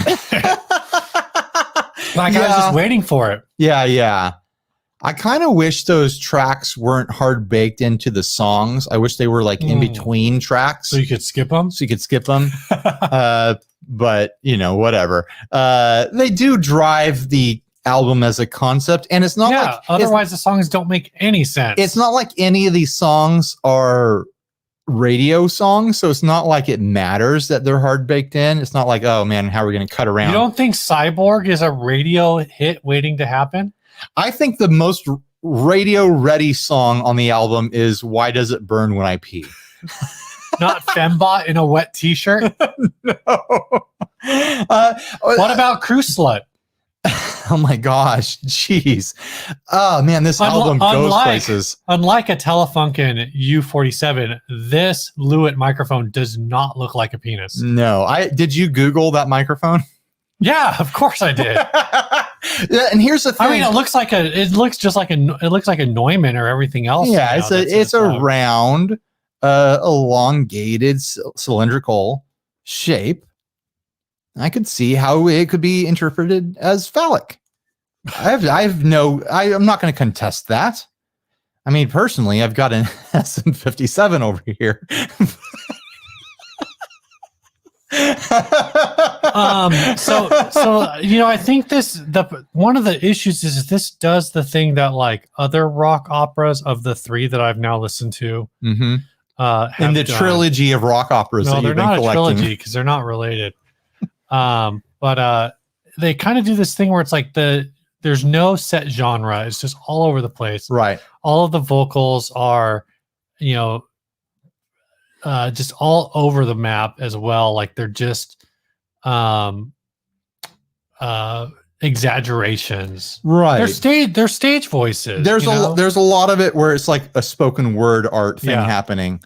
Like, I was just waiting for it. Yeah. I kind of wish those tracks weren't hard baked into the songs. I wish they were like in between tracks. So you could skip them? But, whatever. They do drive the album as a concept. And it's not like... otherwise the songs don't make any sense. It's not like any of these songs are radio songs, so it's not like it matters that they're hard baked in. It's not like, oh man, how are we going to cut around? You don't think Cyborg is a radio hit waiting to happen? I think the most radio ready song on the album is Why Does It Burn When I Pee? Not Fembot in a wet t-shirt? No. What about Cruise Slut? Oh my gosh, jeez. Oh man, this album goes places. Unlike a Telefunken U47, this Lewitt microphone does not look like a penis. No, did you Google that microphone? Yeah, of course I did. Yeah, and here's the thing. I mean, it looks like a Neumann or everything else. Yeah, it's a round, elongated, cylindrical shape. I could see how it could be interpreted as phallic. I'm not going to contest that. I mean, personally, I've got an SM57 over here. I think one of the issues is this does the thing that like other rock operas of the three that I've now listened to, in the trilogy of rock operas. No, they're not a trilogy because they're not related. But they kind of do this thing where it's like there's no set genre. It's just all over the place. Right. All of the vocals are, just all over the map as well. Like they're just exaggerations. Right. They're stage voices. There's a lot of it where it's like a spoken word art thing happening.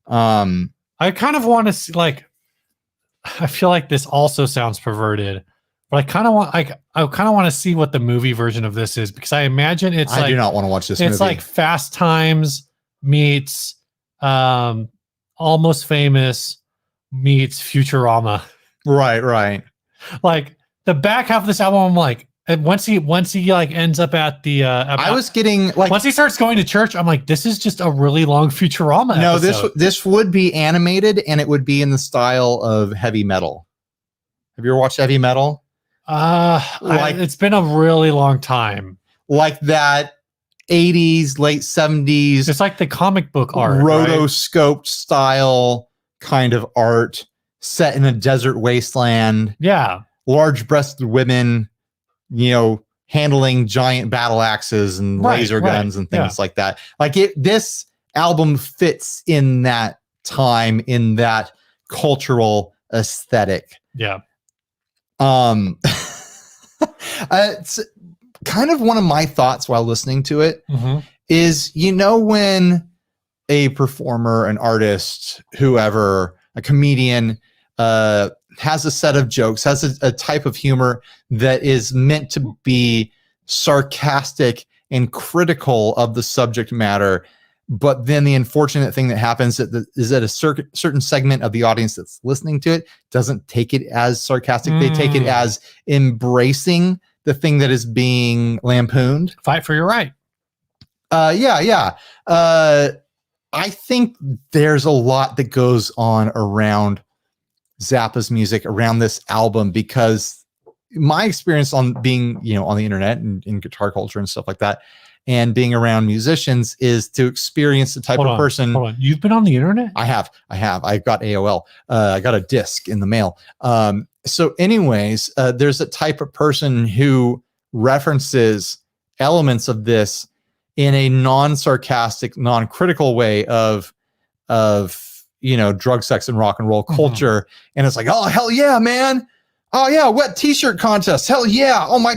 I kind of want to see, like, I feel like this also sounds perverted, but I kind of want to see what the movie version of this is, because I imagine I do not want to watch this movie. It's like Fast Times meets Almost Famous meets Futurama. Right. Like the back half of this album, I'm like, once he like ends up at the I was getting like, once he starts going to church, I'm like, this is just a really long Futurama episode. this would be animated, and it would be in the style of heavy metal. Have you ever watched heavy metal? It's been a really long time. Like that 80s, late 70s. It's like the comic book art, rotoscoped style kind of art set in a desert wasteland. Yeah. Large-breasted women, handling giant battle axes and laser guns and things like that. Like this album fits in that time, in that cultural aesthetic. Yeah. It's kind of one of my thoughts while listening to it is, when a performer, an artist, whoever, a comedian, has a set of jokes, has a type of humor that is meant to be sarcastic and critical of the subject matter. But then the unfortunate thing that happens is that a certain segment of the audience that's listening to it doesn't take it as sarcastic. They take it as embracing the thing that is being lampooned. Fight for your right. Yeah. I think there's a lot that goes on around Zappa's music, around this album, because my experience on being, on the internet and in guitar culture and stuff like that, and being around musicians, is to experience the type of person. Hold on. You've been on the internet? I have. I've got AOL. I got a disc in the mail. So anyways, there's a type of person who references elements of this in a non-sarcastic, non-critical way of drug, sex, and rock and roll culture. And it's like, oh, hell yeah, man. Oh yeah, wet t-shirt contest. Hell yeah. Oh, my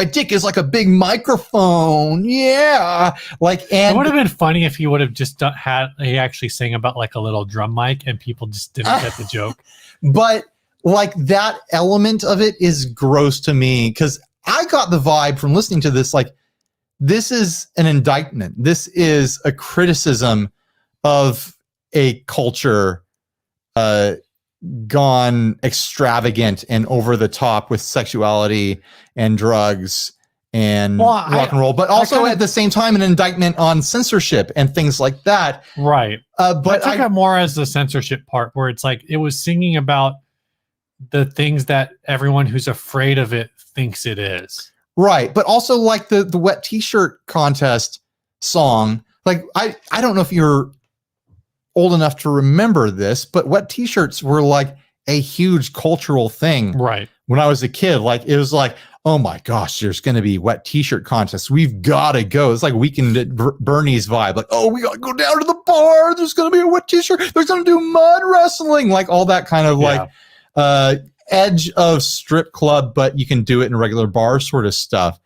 dick is like a big microphone. Yeah. It would have been funny if he would have just he actually sang about like a little drum mic and people just didn't get the joke. But like that element of it is gross to me, because I got the vibe from listening to this, like, this is an indictment. This is a criticism of a culture gone extravagant and over the top with sexuality and drugs and rock and roll, but also at the same time an indictment on censorship and things like that. Right. But I took it more as the censorship part, where it's like it was singing about the things that everyone who's afraid of it thinks it is. Right. But also like the wet t-shirt contest song. Like I don't know if you're old enough to remember this, but wet t-shirts were like a huge cultural thing. Right. When I was a kid, like it was like, oh my gosh, there's going to be wet t-shirt contests. We've got to go. It's like Weekend at Bernie's vibe. Like, oh, we got to go down to the bar. There's going to be a wet t-shirt. There's going to do mud wrestling. Like all that kind of like edge of strip club, but you can do it in regular bar sort of stuff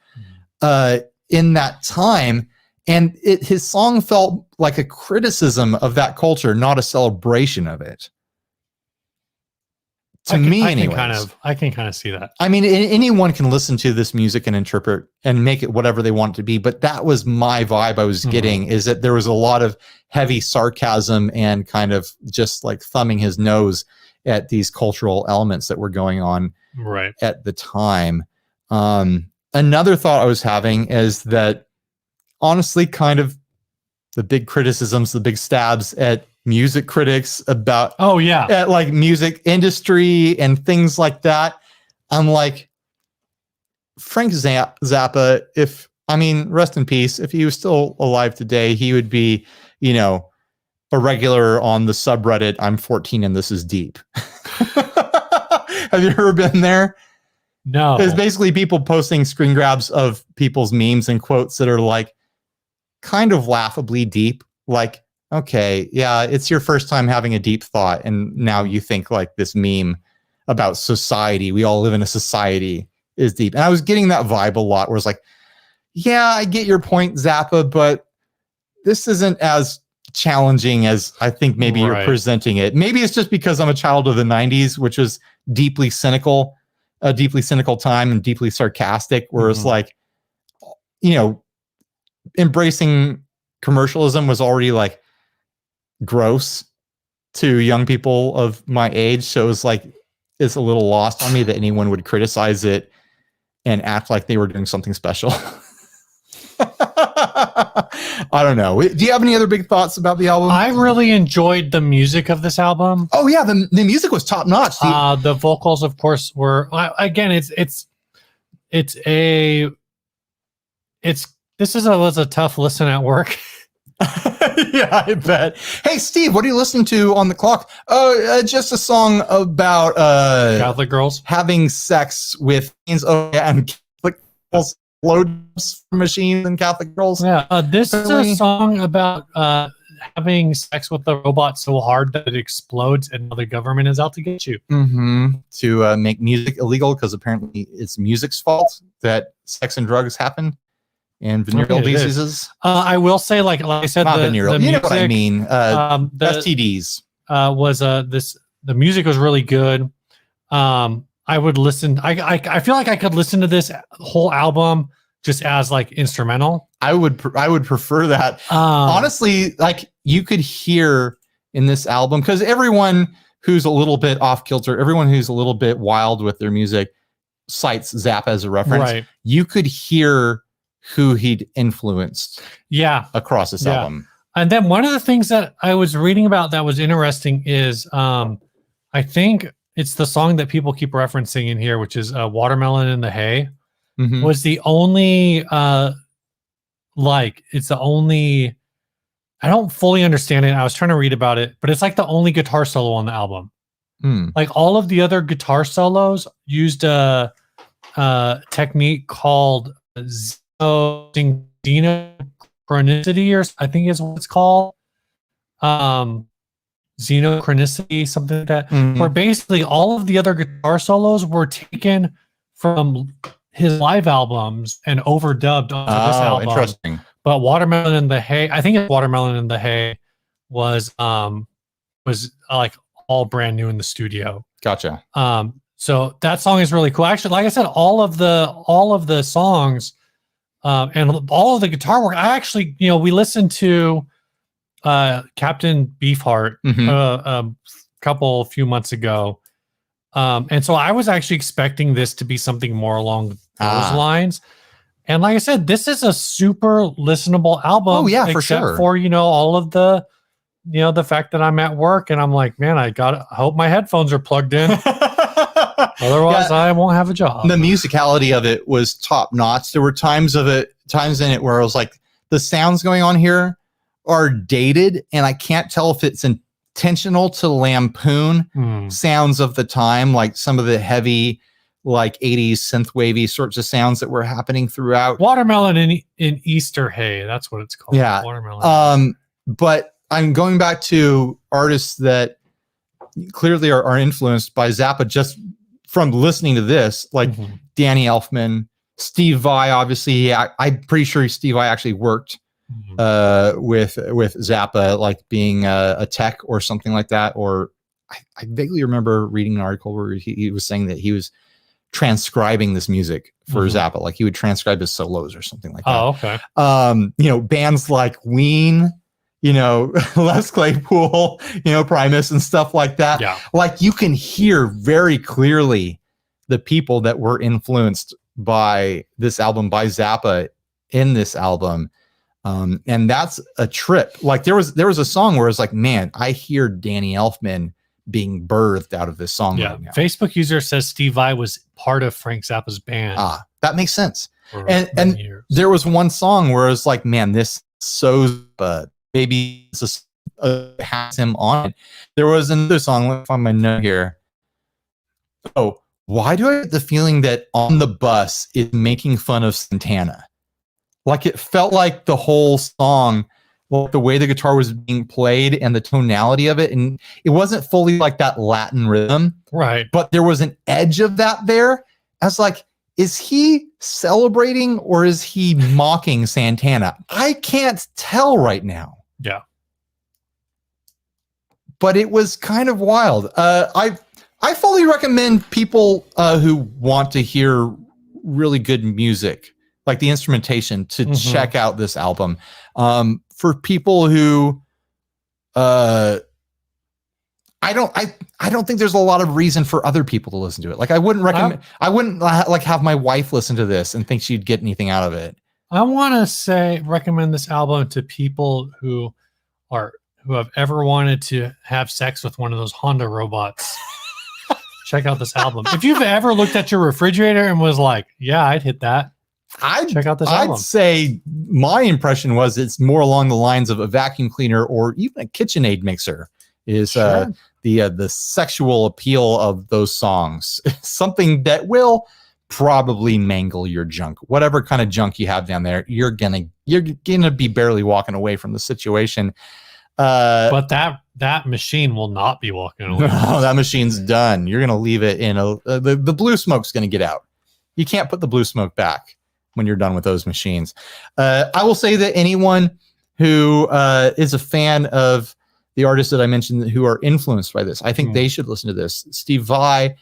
in that time. And his song felt like a criticism of that culture, not a celebration of it. To me, anyways. I can kind of see that. I mean, anyone can listen to this music and interpret and make it whatever they want it to be. But that was my vibe I was getting, is that there was a lot of heavy sarcasm and kind of just like thumbing his nose at these cultural elements that were going on at the time. Another thought I was having is that, honestly, kind of the big criticisms, the big stabs at music critics about at like music industry and things like that. I'm like, Frank Zappa, rest in peace, if he was still alive today, he would be, a regular on the subreddit, I'm 14 and this is deep. Have you ever been there? No. There's basically people posting screen grabs of people's memes and quotes that are like kind of laughably deep. Like, okay, yeah, it's your first time having a deep thought, and now you think like this meme about society, we all live in a society, is deep. And I was getting that vibe a lot, where it's like, yeah, I get your point, Zappa, but this isn't as challenging as I think maybe you're presenting it. Maybe it's just because I'm a child of the 90s, which was deeply cynical, a deeply cynical time and deeply sarcastic, where it's like, embracing commercialism was already like gross to young people of my age. So it was like, it's a little lost on me that anyone would criticize it and act like they were doing something special. I don't know. Do you have any other big thoughts about the album? I really enjoyed the music of this album. Oh yeah, the music was top notch. The vocals, of course, were again. Was a tough listen at work. Yeah, I bet. Hey, Steve, what are you listening to on the clock? Just a song about Catholic girls having sex with and Catholic girls, load machines and Catholic girls. Yeah, this is a song about having sex with a robot so hard that it explodes, and the government is out to get you. To make music illegal, because apparently it's music's fault that sex and drugs happen. And venereal diseases. I will say, like I said, not venereal. You know what I mean? STDs. The music was really good. I would listen. I feel like I could listen to this whole album just as like instrumental. I would prefer that. Honestly, like you could hear in this album, because everyone who's a little bit off kilter, everyone who's a little bit wild with their music cites Zappa as a reference. Right. You could hear who he'd influenced across this album. And then one of the things that I was reading about that was interesting is I think it's the song that people keep referencing in here, which is Watermelon in the Hay, was the only it's the only, I don't fully understand it. I was trying to read about it, but it's like the only guitar solo on the album. Like all of the other guitar solos used a technique called xenochronicity, or I think is what it's called. Xenochronicity, something like that, Mhm. where basically all of the other guitar solos were taken from his live albums and overdubbed onto this Oh, album. interesting. But Watermelon in the Hay, I think it's Watermelon in the Hay was like all brand new in the studio. Gotcha. So that song is really cool. Actually, like I said, all of the songs and all of the guitar work. I actually, we listened to Captain Beefheart a few months ago. And so I was actually expecting this to be something more along those lines. And like I said, this is a super listenable album. Oh yeah, for except sure. For, all of the, the fact that I'm at work and I'm like, man, I hope my headphones are plugged in. Otherwise I won't have a job. The musicality of it was top notch. There were times in it where I was like, the sounds going on here are dated and I can't tell if it's intentional to lampoon sounds of the time, like some of the heavy, like 80s synth wavy sorts of sounds that were happening throughout. Watermelon in Easter Hay, that's what it's called. Yeah. Watermelon. But I'm going back to artists that clearly are influenced by Zappa just from listening to this, like Danny Elfman, Steve Vai. Obviously, I'm pretty sure Steve Vai actually worked with Zappa, like being a tech or something like that. Or I vaguely remember reading an article where he was saying that he was transcribing this music for Zappa, like he would transcribe his solos or something like that. Oh, okay. Bands like Ween, Les Claypool, Primus and stuff like that. Yeah. Like you can hear very clearly the people that were influenced by this album, by Zappa in this album. And that's a trip. Like there was a song where it's like, man, I hear Danny Elfman being birthed out of this song right now. Facebook user says Steve Vai was part of Frank Zappa's band. That makes sense. And there was one song where it's like, man, this so maybe this has him on it. There was another song, let me find my note here. Oh, why do I get the feeling that On the Bus is making fun of Santana? Like it felt like the whole song, well, the way the guitar was being played and the tonality of it, and it wasn't fully like that Latin rhythm, right? But there was an edge of that there. I was like, is he celebrating or is he mocking Santana? I can't tell right now. Yeah, but it was kind of wild. I fully recommend people who want to hear really good music, like the instrumentation, to check out this album. For people who, I don't think there's a lot of reason for other people to listen to it. Like I wouldn't recommend, I wouldn't like have my wife listen to this and think she'd get anything out of it. I want to recommend this album to people who have ever wanted to have sex with one of those Honda robots. Check out this album. If you've ever looked at your refrigerator and was like, yeah, I'd hit that. Check out this album. I'd say my impression was it's more along the lines of a vacuum cleaner or even a KitchenAid mixer is the sexual appeal of those songs. Something that will probably mangle your junk. Whatever kind of junk you have down there, you're gonna be barely walking away from the situation. But that machine will not be walking away. No, that machine's done. You're gonna leave it in the blue smoke's gonna get out. You can't put the blue smoke back when you're done with those machines. I will say that anyone who is a fan of the artists that I mentioned who are influenced by this, I think they should listen to this. Steve Vai,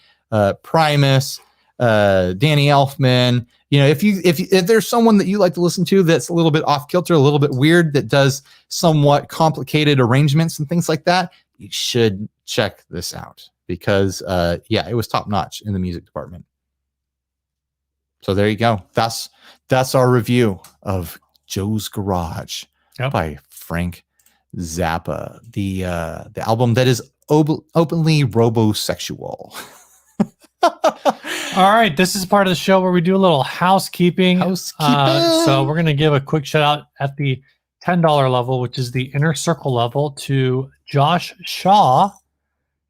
Primus, Danny Elfman. If there's someone that you like to listen to that's a little bit off kilter, a little bit weird, that does somewhat complicated arrangements and things like that, you should check this out because it was top notch in the music department. So there you go. That's our review of Joe's Garage by Frank Zappa, the album that is openly robosexual. All right, this is part of the show where we do a little housekeeping. So we're going to give a quick shout out at the $10 level, which is the inner circle level, to Josh Shaw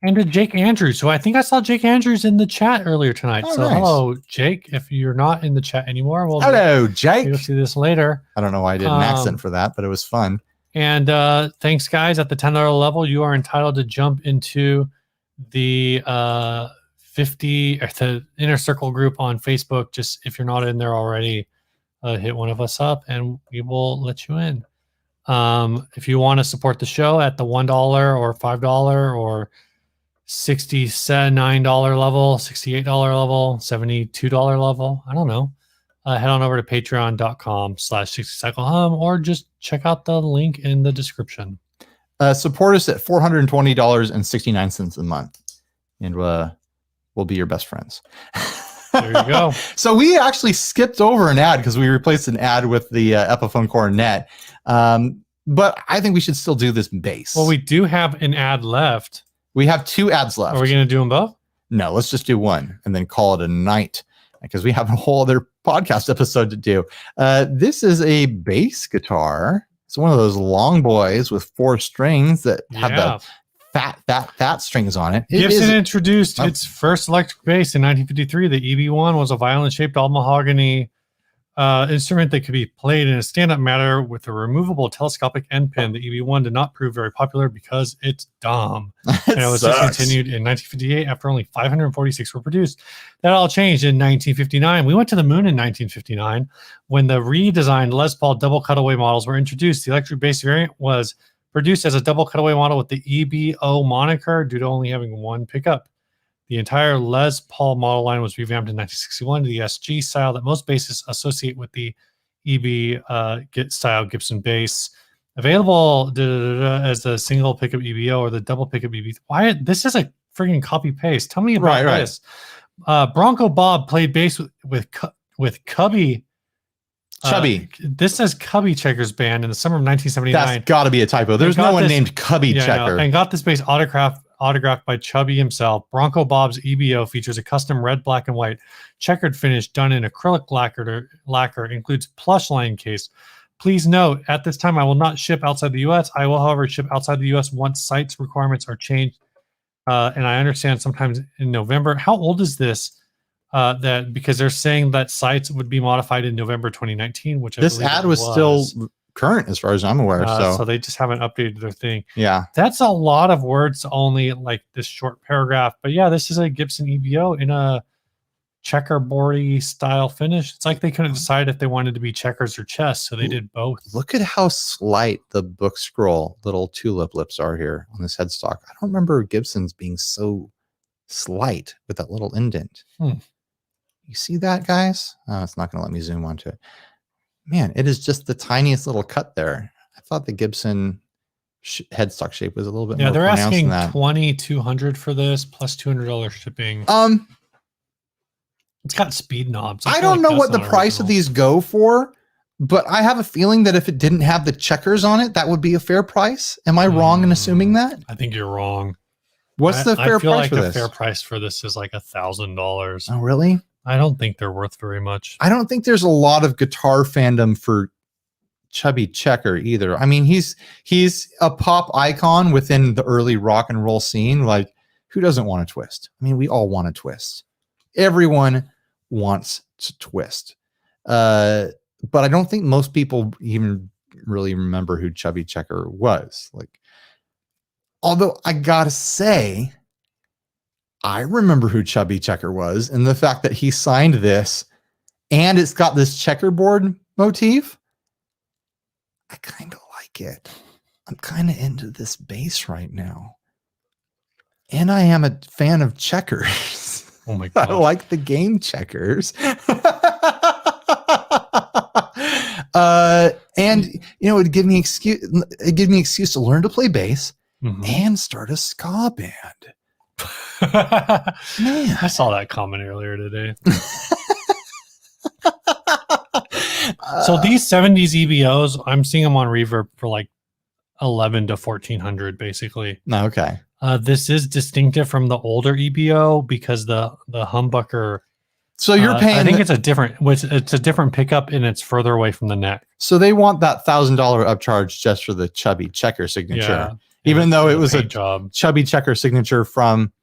and to Jake Andrews, who I think I saw Jake Andrews in the chat earlier tonight. Oh, so nice. Hello, Jake. If you're not in the chat anymore, hello, Jake. You'll see this later. I don't know why I did an accent for that, but it was fun. And thanks, guys. At the $10 level, you are entitled to jump into the 50 or the Inner Circle group on Facebook. Just if you're not in there already, hit one of us up and we will let you in. If you want to support the show at the $1 or $5 or $69 level, $68 level, $72 level, I don't know. Head on over to patreon.com/60cyclehum or just check out the link in the description. Support us at $420.69 a month, and we'll be your best friends. There you go. So we actually skipped over an ad because we replaced an ad with the Epiphone Coronet. But I think we should still do this bass. Well, we do have an ad left. We have 2 ads left. Are we going to do them both? No, let's just do one and then call it a night because we have a whole other podcast episode to do. This is a bass guitar. It's one of those long boys with 4 strings that have the fat strings on it. Gibson introduced its first electric bass in 1953. The EB1 was a violin-shaped all mahogany instrument that could be played in a stand-up manner with a removable telescopic end pin. The EB1 did not prove very popular because it's dumb. And it was discontinued in 1958 after only 546 were produced. That all changed in 1959. We went to the moon in 1959 when the redesigned Les Paul double cutaway models were introduced. The electric bass variant was produced as a double cutaway model with the EBO moniker due to only having one pickup. The entire Les Paul model line was revamped in 1961 to the SG style that most bassists associate with the EB style Gibson bass. Available as the single pickup EBO or the double pickup EB. Why? This is a freaking copy paste. Tell me about this. Bronco Bob played bass with Cubby. Chubby. This says Cubby Checkers Band in the summer of 1979. That's got to be a typo. There's no one named Cubby Checker. And got this bass autographed by Chubby himself. Bronco Bob's EBO features a custom red, black, and white checkered finish done in acrylic lacquer. Includes plush line case. Please note, at this time, I will not ship outside the U.S. I will, however, ship outside the U.S. once sites requirements are changed. And I understand sometimes in November. How old is this? Because they're saying that sites would be modified in November 2019, which this ad was still current as far as I'm aware. So they just haven't updated their thing. Yeah, that's a lot of words to only like this short paragraph. But yeah, this is a Gibson EBO in a checkerboardy style finish. It's like they couldn't decide if they wanted to be checkers or chess, so they did both. Look at how slight the book scroll little tulip lips are here on this headstock. I don't remember Gibson's being so slight with that little indent. You see that, guys? Oh, it's not going to let me zoom onto it. Man, it is just the tiniest little cut there. I thought the Gibson headstock shape was a little bit more they're pronounced asking than that. $2,200 for this plus $200 shipping. It's got speed knobs. I don't know what the price of these go for, but I have a feeling that if it didn't have the checkers on it, that would be a fair price. Am I wrong in assuming that? I think you're wrong. What's the fair price for this? I feel like the fair price for this is like $1,000. Oh, really? I don't think they're worth very much. I don't think there's a lot of guitar fandom for Chubby Checker either. I mean, he's a pop icon within the early rock and roll scene. Like, who doesn't want to twist? I mean, we all want to twist. Everyone wants to twist. But I don't think most people even really remember who Chubby Checker was. Like, although I gotta say, I remember who Chubby Checker was, and the fact that he signed this and it's got this checkerboard motif. I kind of like it. I'm kind of into this bass right now. And I am a fan of checkers. Oh my God. I like the game checkers. And it'd give me excuse to learn to play bass and start a ska band. Man, I saw that comment earlier today. So these 70s EBOs, I'm seeing them on Reverb for like $1,100 to $1,400 basically. Okay. This is distinctive from the older EBO because the humbucker. So you're paying. I think it's a different pickup and it's further away from the neck. So they want that $1,000 upcharge just for the Chubby Checker signature, even though it was a Chubby Checker signature from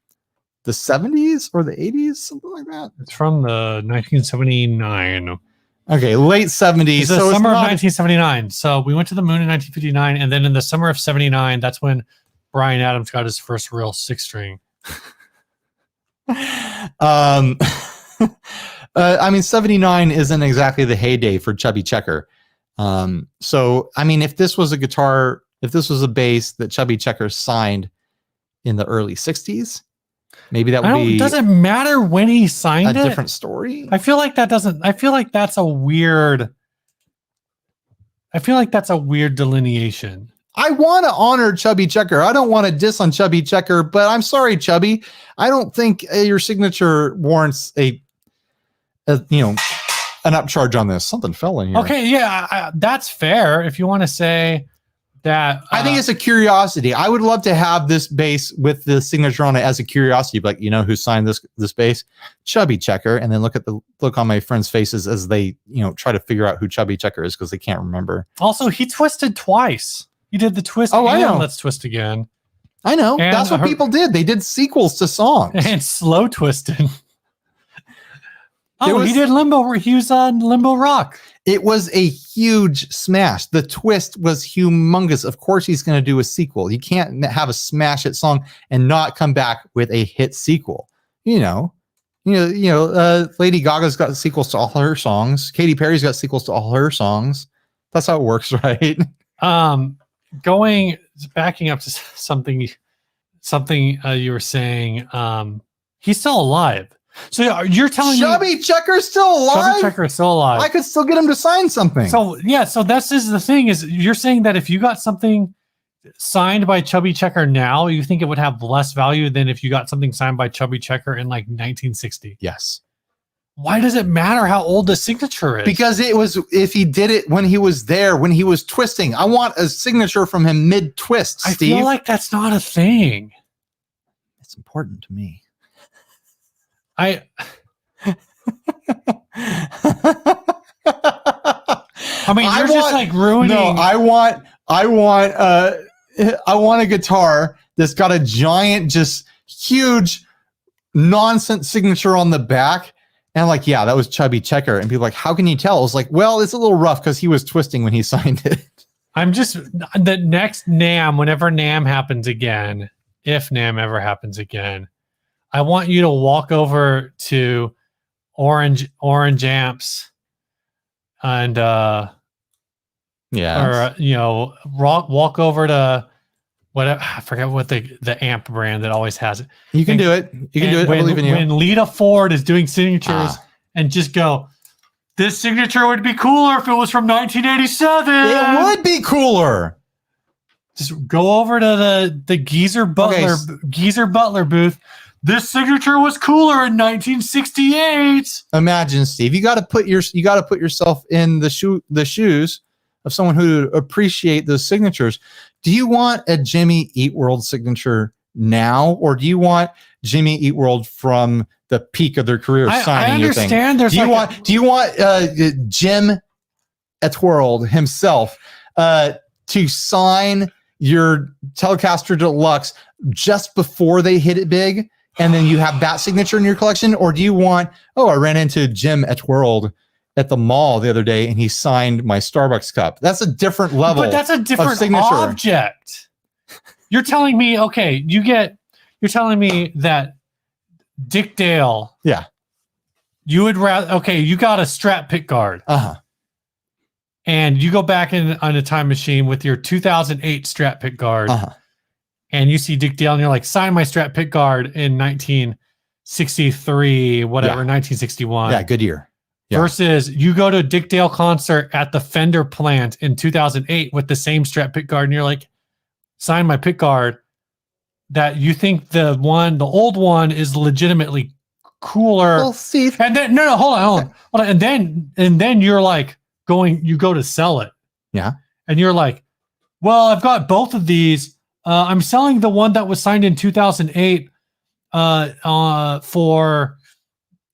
the 70s or the 80s, something like that. It's from the 1979. Okay, late 70s. It's the summer of 1979. So we went to the moon in 1959, and then in the summer of 79, that's when Bryan Adams got his first real 6-string. I mean, 79 isn't exactly the heyday for Chubby Checker. So, I mean, if this was a bass that Chubby Checker signed in the early 60s, maybe that would be. Doesn't matter when he signed a different story. I feel like that's a weird delineation. I want to honor Chubby Checker. I don't want to diss on Chubby Checker, but I'm sorry, Chubby. I don't think your signature warrants an upcharge on this. Something fell in here. Okay, yeah, that's fair. If you want to say that, I think it's a curiosity. I would love to have this bass with the signature on it as a curiosity. Like, you know who signed this bass? Chubby Checker. And then look on my friends' faces as they try to figure out who Chubby Checker is because they can't remember. Also, he twisted twice. He did the twist. Oh, I know. Let's twist again. I know. And that's what people did. They did sequels to songs and slow twisted. He did Limbo. He was on Limbo Rock. It was a huge smash. The twist was humongous. Of course, he's going to do a sequel. You can't have a smash hit song and not come back with a hit sequel. Lady Gaga's got sequels to all her songs. Katy Perry's got sequels to all her songs. That's how it works, right? Backing up to something you were saying. He's still alive. So you're telling me Chubby Checker's still alive? Chubby Checker is still alive. I could still get him to sign something. So yeah, so that's just the thing is you're saying that if you got something signed by Chubby Checker now, you think it would have less value than if you got something signed by Chubby Checker in like 1960? Yes. Why does it matter how old the signature is? Because it was, if he did it when he was there, when he was twisting. I want a signature from him mid-twist, Steve. I feel like that's not a thing. It's important to me. I mean, you're just like ruining. No, I want a guitar that's got a giant, just huge nonsense signature on the back. And I'm like, yeah, that was Chubby Checker. And people are like, how can you tell? I was like, well, it's a little rough because he was twisting when he signed it. I'm just, the next NAMM, whenever NAMM happens again, if NAMM ever happens again, I want you to walk over to Orange Amps and walk over to whatever, I forget what the amp brand that always has it. You can do it. You can do it. I believe in you. When Lita Ford is doing signatures and just go, this signature would be cooler if it was from 1987. It would be cooler. Just go over to the Geezer Butler booth. This signature was cooler in 1968. Imagine, Steve, you got to put yourself in the shoes of someone who would appreciate those signatures. Do you want a Jimmy Eat World signature now, or do you want Jimmy Eat World from the peak of their career signing your thing? I understand. Do you want Jim Eat World himself to sign your Telecaster Deluxe just before they hit it big? And then you have that signature in your collection? Or do you want, I ran into Jim Eat World at the mall the other day and he signed my Starbucks cup. That's a different level. But that's a different object. You're telling me, you're telling me that Dick Dale. Yeah. You would rather, you got a Strat pick guard. And you go back on a time machine with your 2008 Strat pick guard. And you see Dick Dale and you're like, sign my Strat pick guard in 1963, 1961. Yeah, good year. Yeah. Versus you go to a Dick Dale concert at the Fender plant in 2008 with the same Strat pick guard and you're like, sign my pick guard. That you think the old one is legitimately cooler. Well, Steve. And then, hold on. And then you're like you go to sell it. Yeah. And you're like, well, I've got both of these. I'm selling the one that was signed in 2008 for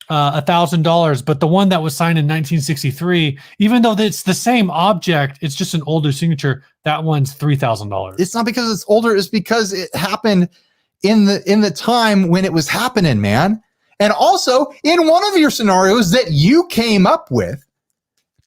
$1,000, but the one that was signed in 1963, even though it's the same object, it's just an older signature. That one's $3,000. It's not because it's older; it's because it happened in the time when it was happening, man. And also, in one of your scenarios that you came up with,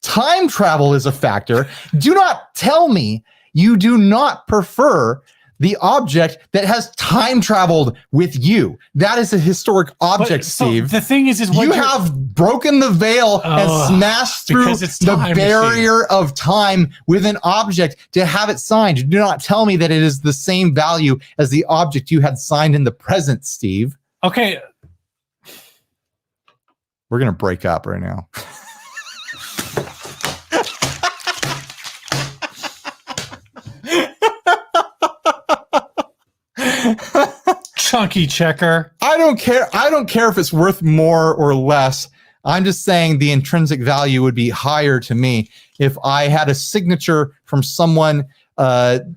time travel is a factor, do not tell me you do not prefer the object that has time traveled with you. That is a historic object, Steve. The thing is you have broken the veil and smashed through the barrier of time with an object to have it signed. Do not tell me that it is the same value as the object you had signed in the present, Steve. Okay. We're going to break up right now. Chunky checker. I don't care. I don't care if it's worth more or less. I'm just saying the intrinsic value would be higher to me if I had a signature from someone, in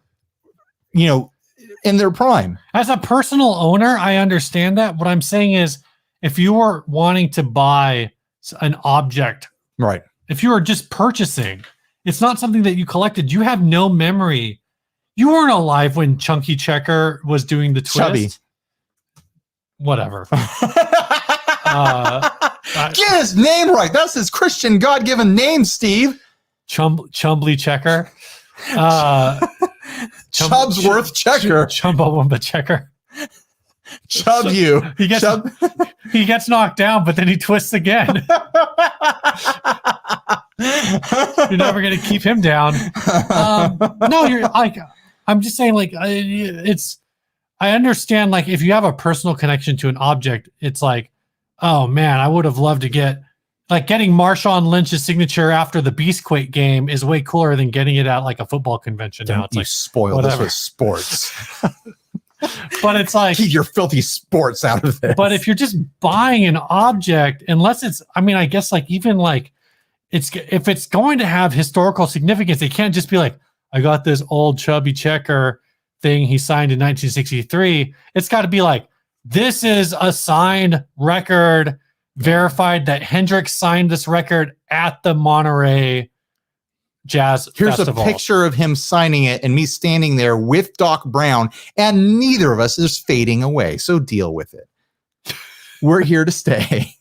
their prime. As a personal owner, I understand that. What I'm saying is, if you were wanting to buy an object, right? If you were just purchasing, it's not something that you collected. You have no memory. You weren't alive when Chunky Checker was doing the twist. Chubby. Whatever. Get his name right. That's his Christian God-given name, Steve. Chumbly Checker. Chubsworth Checker. Chumbawamba Checker. Chub you. He gets knocked down, but then he twists again. You're never going to keep him down. No, you're like, I'm just saying, like, I understand, like, if you have a personal connection to an object, it's like, oh man, I would have loved to get, like, getting Marshawn Lynch's signature after the Beastquake game is way cooler than getting it at like a football convention. Don't now it's you like, spoil whatever. this with sports. But it's like, keep your filthy sports out of this. But if you're just buying an object, unless it's, I mean, I guess, like, even like, if it's going to have historical significance, it can't just be like, I got this old Chubby Checker thing he signed in 1963. It's got to be like, this is a signed record, verified that Hendrix signed this record at the Monterey Jazz Festival. A picture of him signing it and me standing there with Doc Brown, and neither of us is fading away. So deal with it. We're here to stay.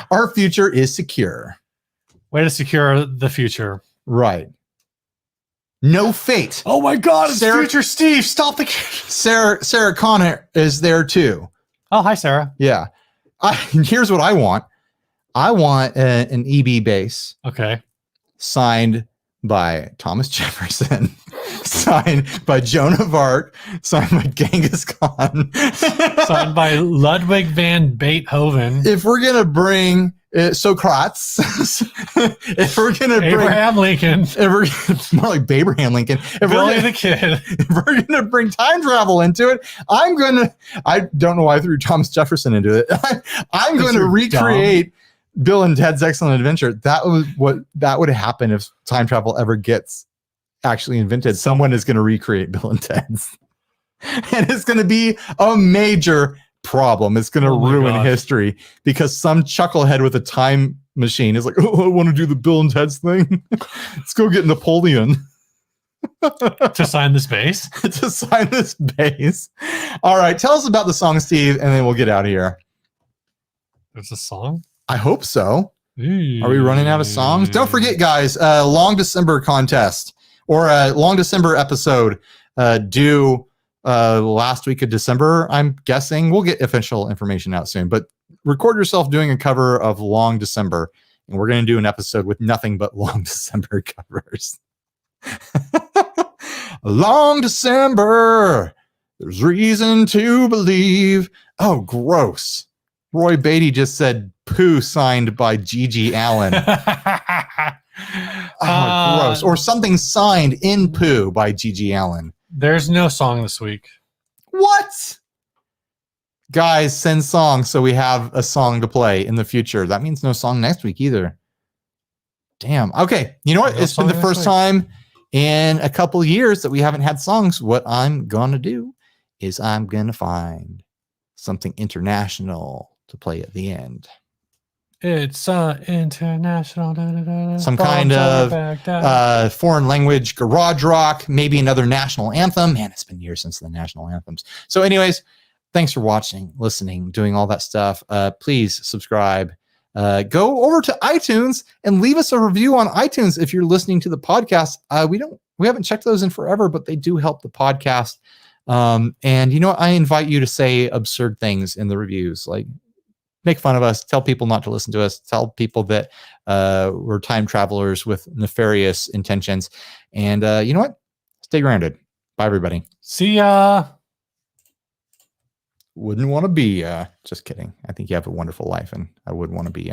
Our future is secure. Way to secure the future. Right. No fate. Oh my God, it's Future Steve. Stop the Sarah Connor is there too. Oh, hi, Sarah. Yeah. Here's what I want. I want an EB bass. Okay. Signed by Thomas Jefferson. Signed by Joan of Arc. Signed by Genghis Khan. Signed by Ludwig van Beethoven. If we're going to bring Socrates, if we're going to bring Abraham Lincoln. If we're more like Abraham Lincoln. If Billy the Kid. If we're going to bring time travel into it, I don't know why I threw Thomas Jefferson into it. I'm going to recreate Bill and Ted's Excellent Adventure. That would happen if time travel ever gets actually invented. Someone is going to recreate Bill and Ted's. And it's going to be a major problem. It's going to ruin history because some chucklehead with a time machine is like, oh, I want to do the Bill and Ted's thing. Let's go get Napoleon. To sign this bass? To sign this bass. All right. Tell us about the song, Steve, and then we'll get out of here. There's a song? I hope so. Are we running out of songs? Don't forget, guys, Long December contest or a Long December episode due last week of December, I'm guessing. We'll get official information out soon, but record yourself doing a cover of Long December, and we're going to do an episode with nothing but Long December covers. Long December, there's reason to believe. Oh, gross. Roy Beatty just said poo signed by Gigi Allen. Gross. Or something signed in poo by Gigi Allen. There's no song this week. What? Guys, send songs so we have a song to play in the future. That means no song next week either. Damn. Okay. You know what? It's been the first time in a couple of years that we haven't had songs. What I'm going to do is I'm going to find something international to play at the end. It's international. Some kind of foreign language garage rock, maybe another national anthem. Man, it's been years since the national anthems. So anyways, thanks for watching, listening, doing all that stuff. Please subscribe, go over to iTunes and leave us a review on iTunes if you're listening to the podcast. We haven't checked those in forever, but they do help the podcast. And you know what? I invite you to say absurd things in the reviews, like make fun of us, tell people not to listen to us, tell people that we're time travelers with nefarious intentions. And you know what? Stay grounded. Bye, everybody. See ya. Wouldn't want to be just kidding. I think you have a wonderful life, and I wouldn't want to be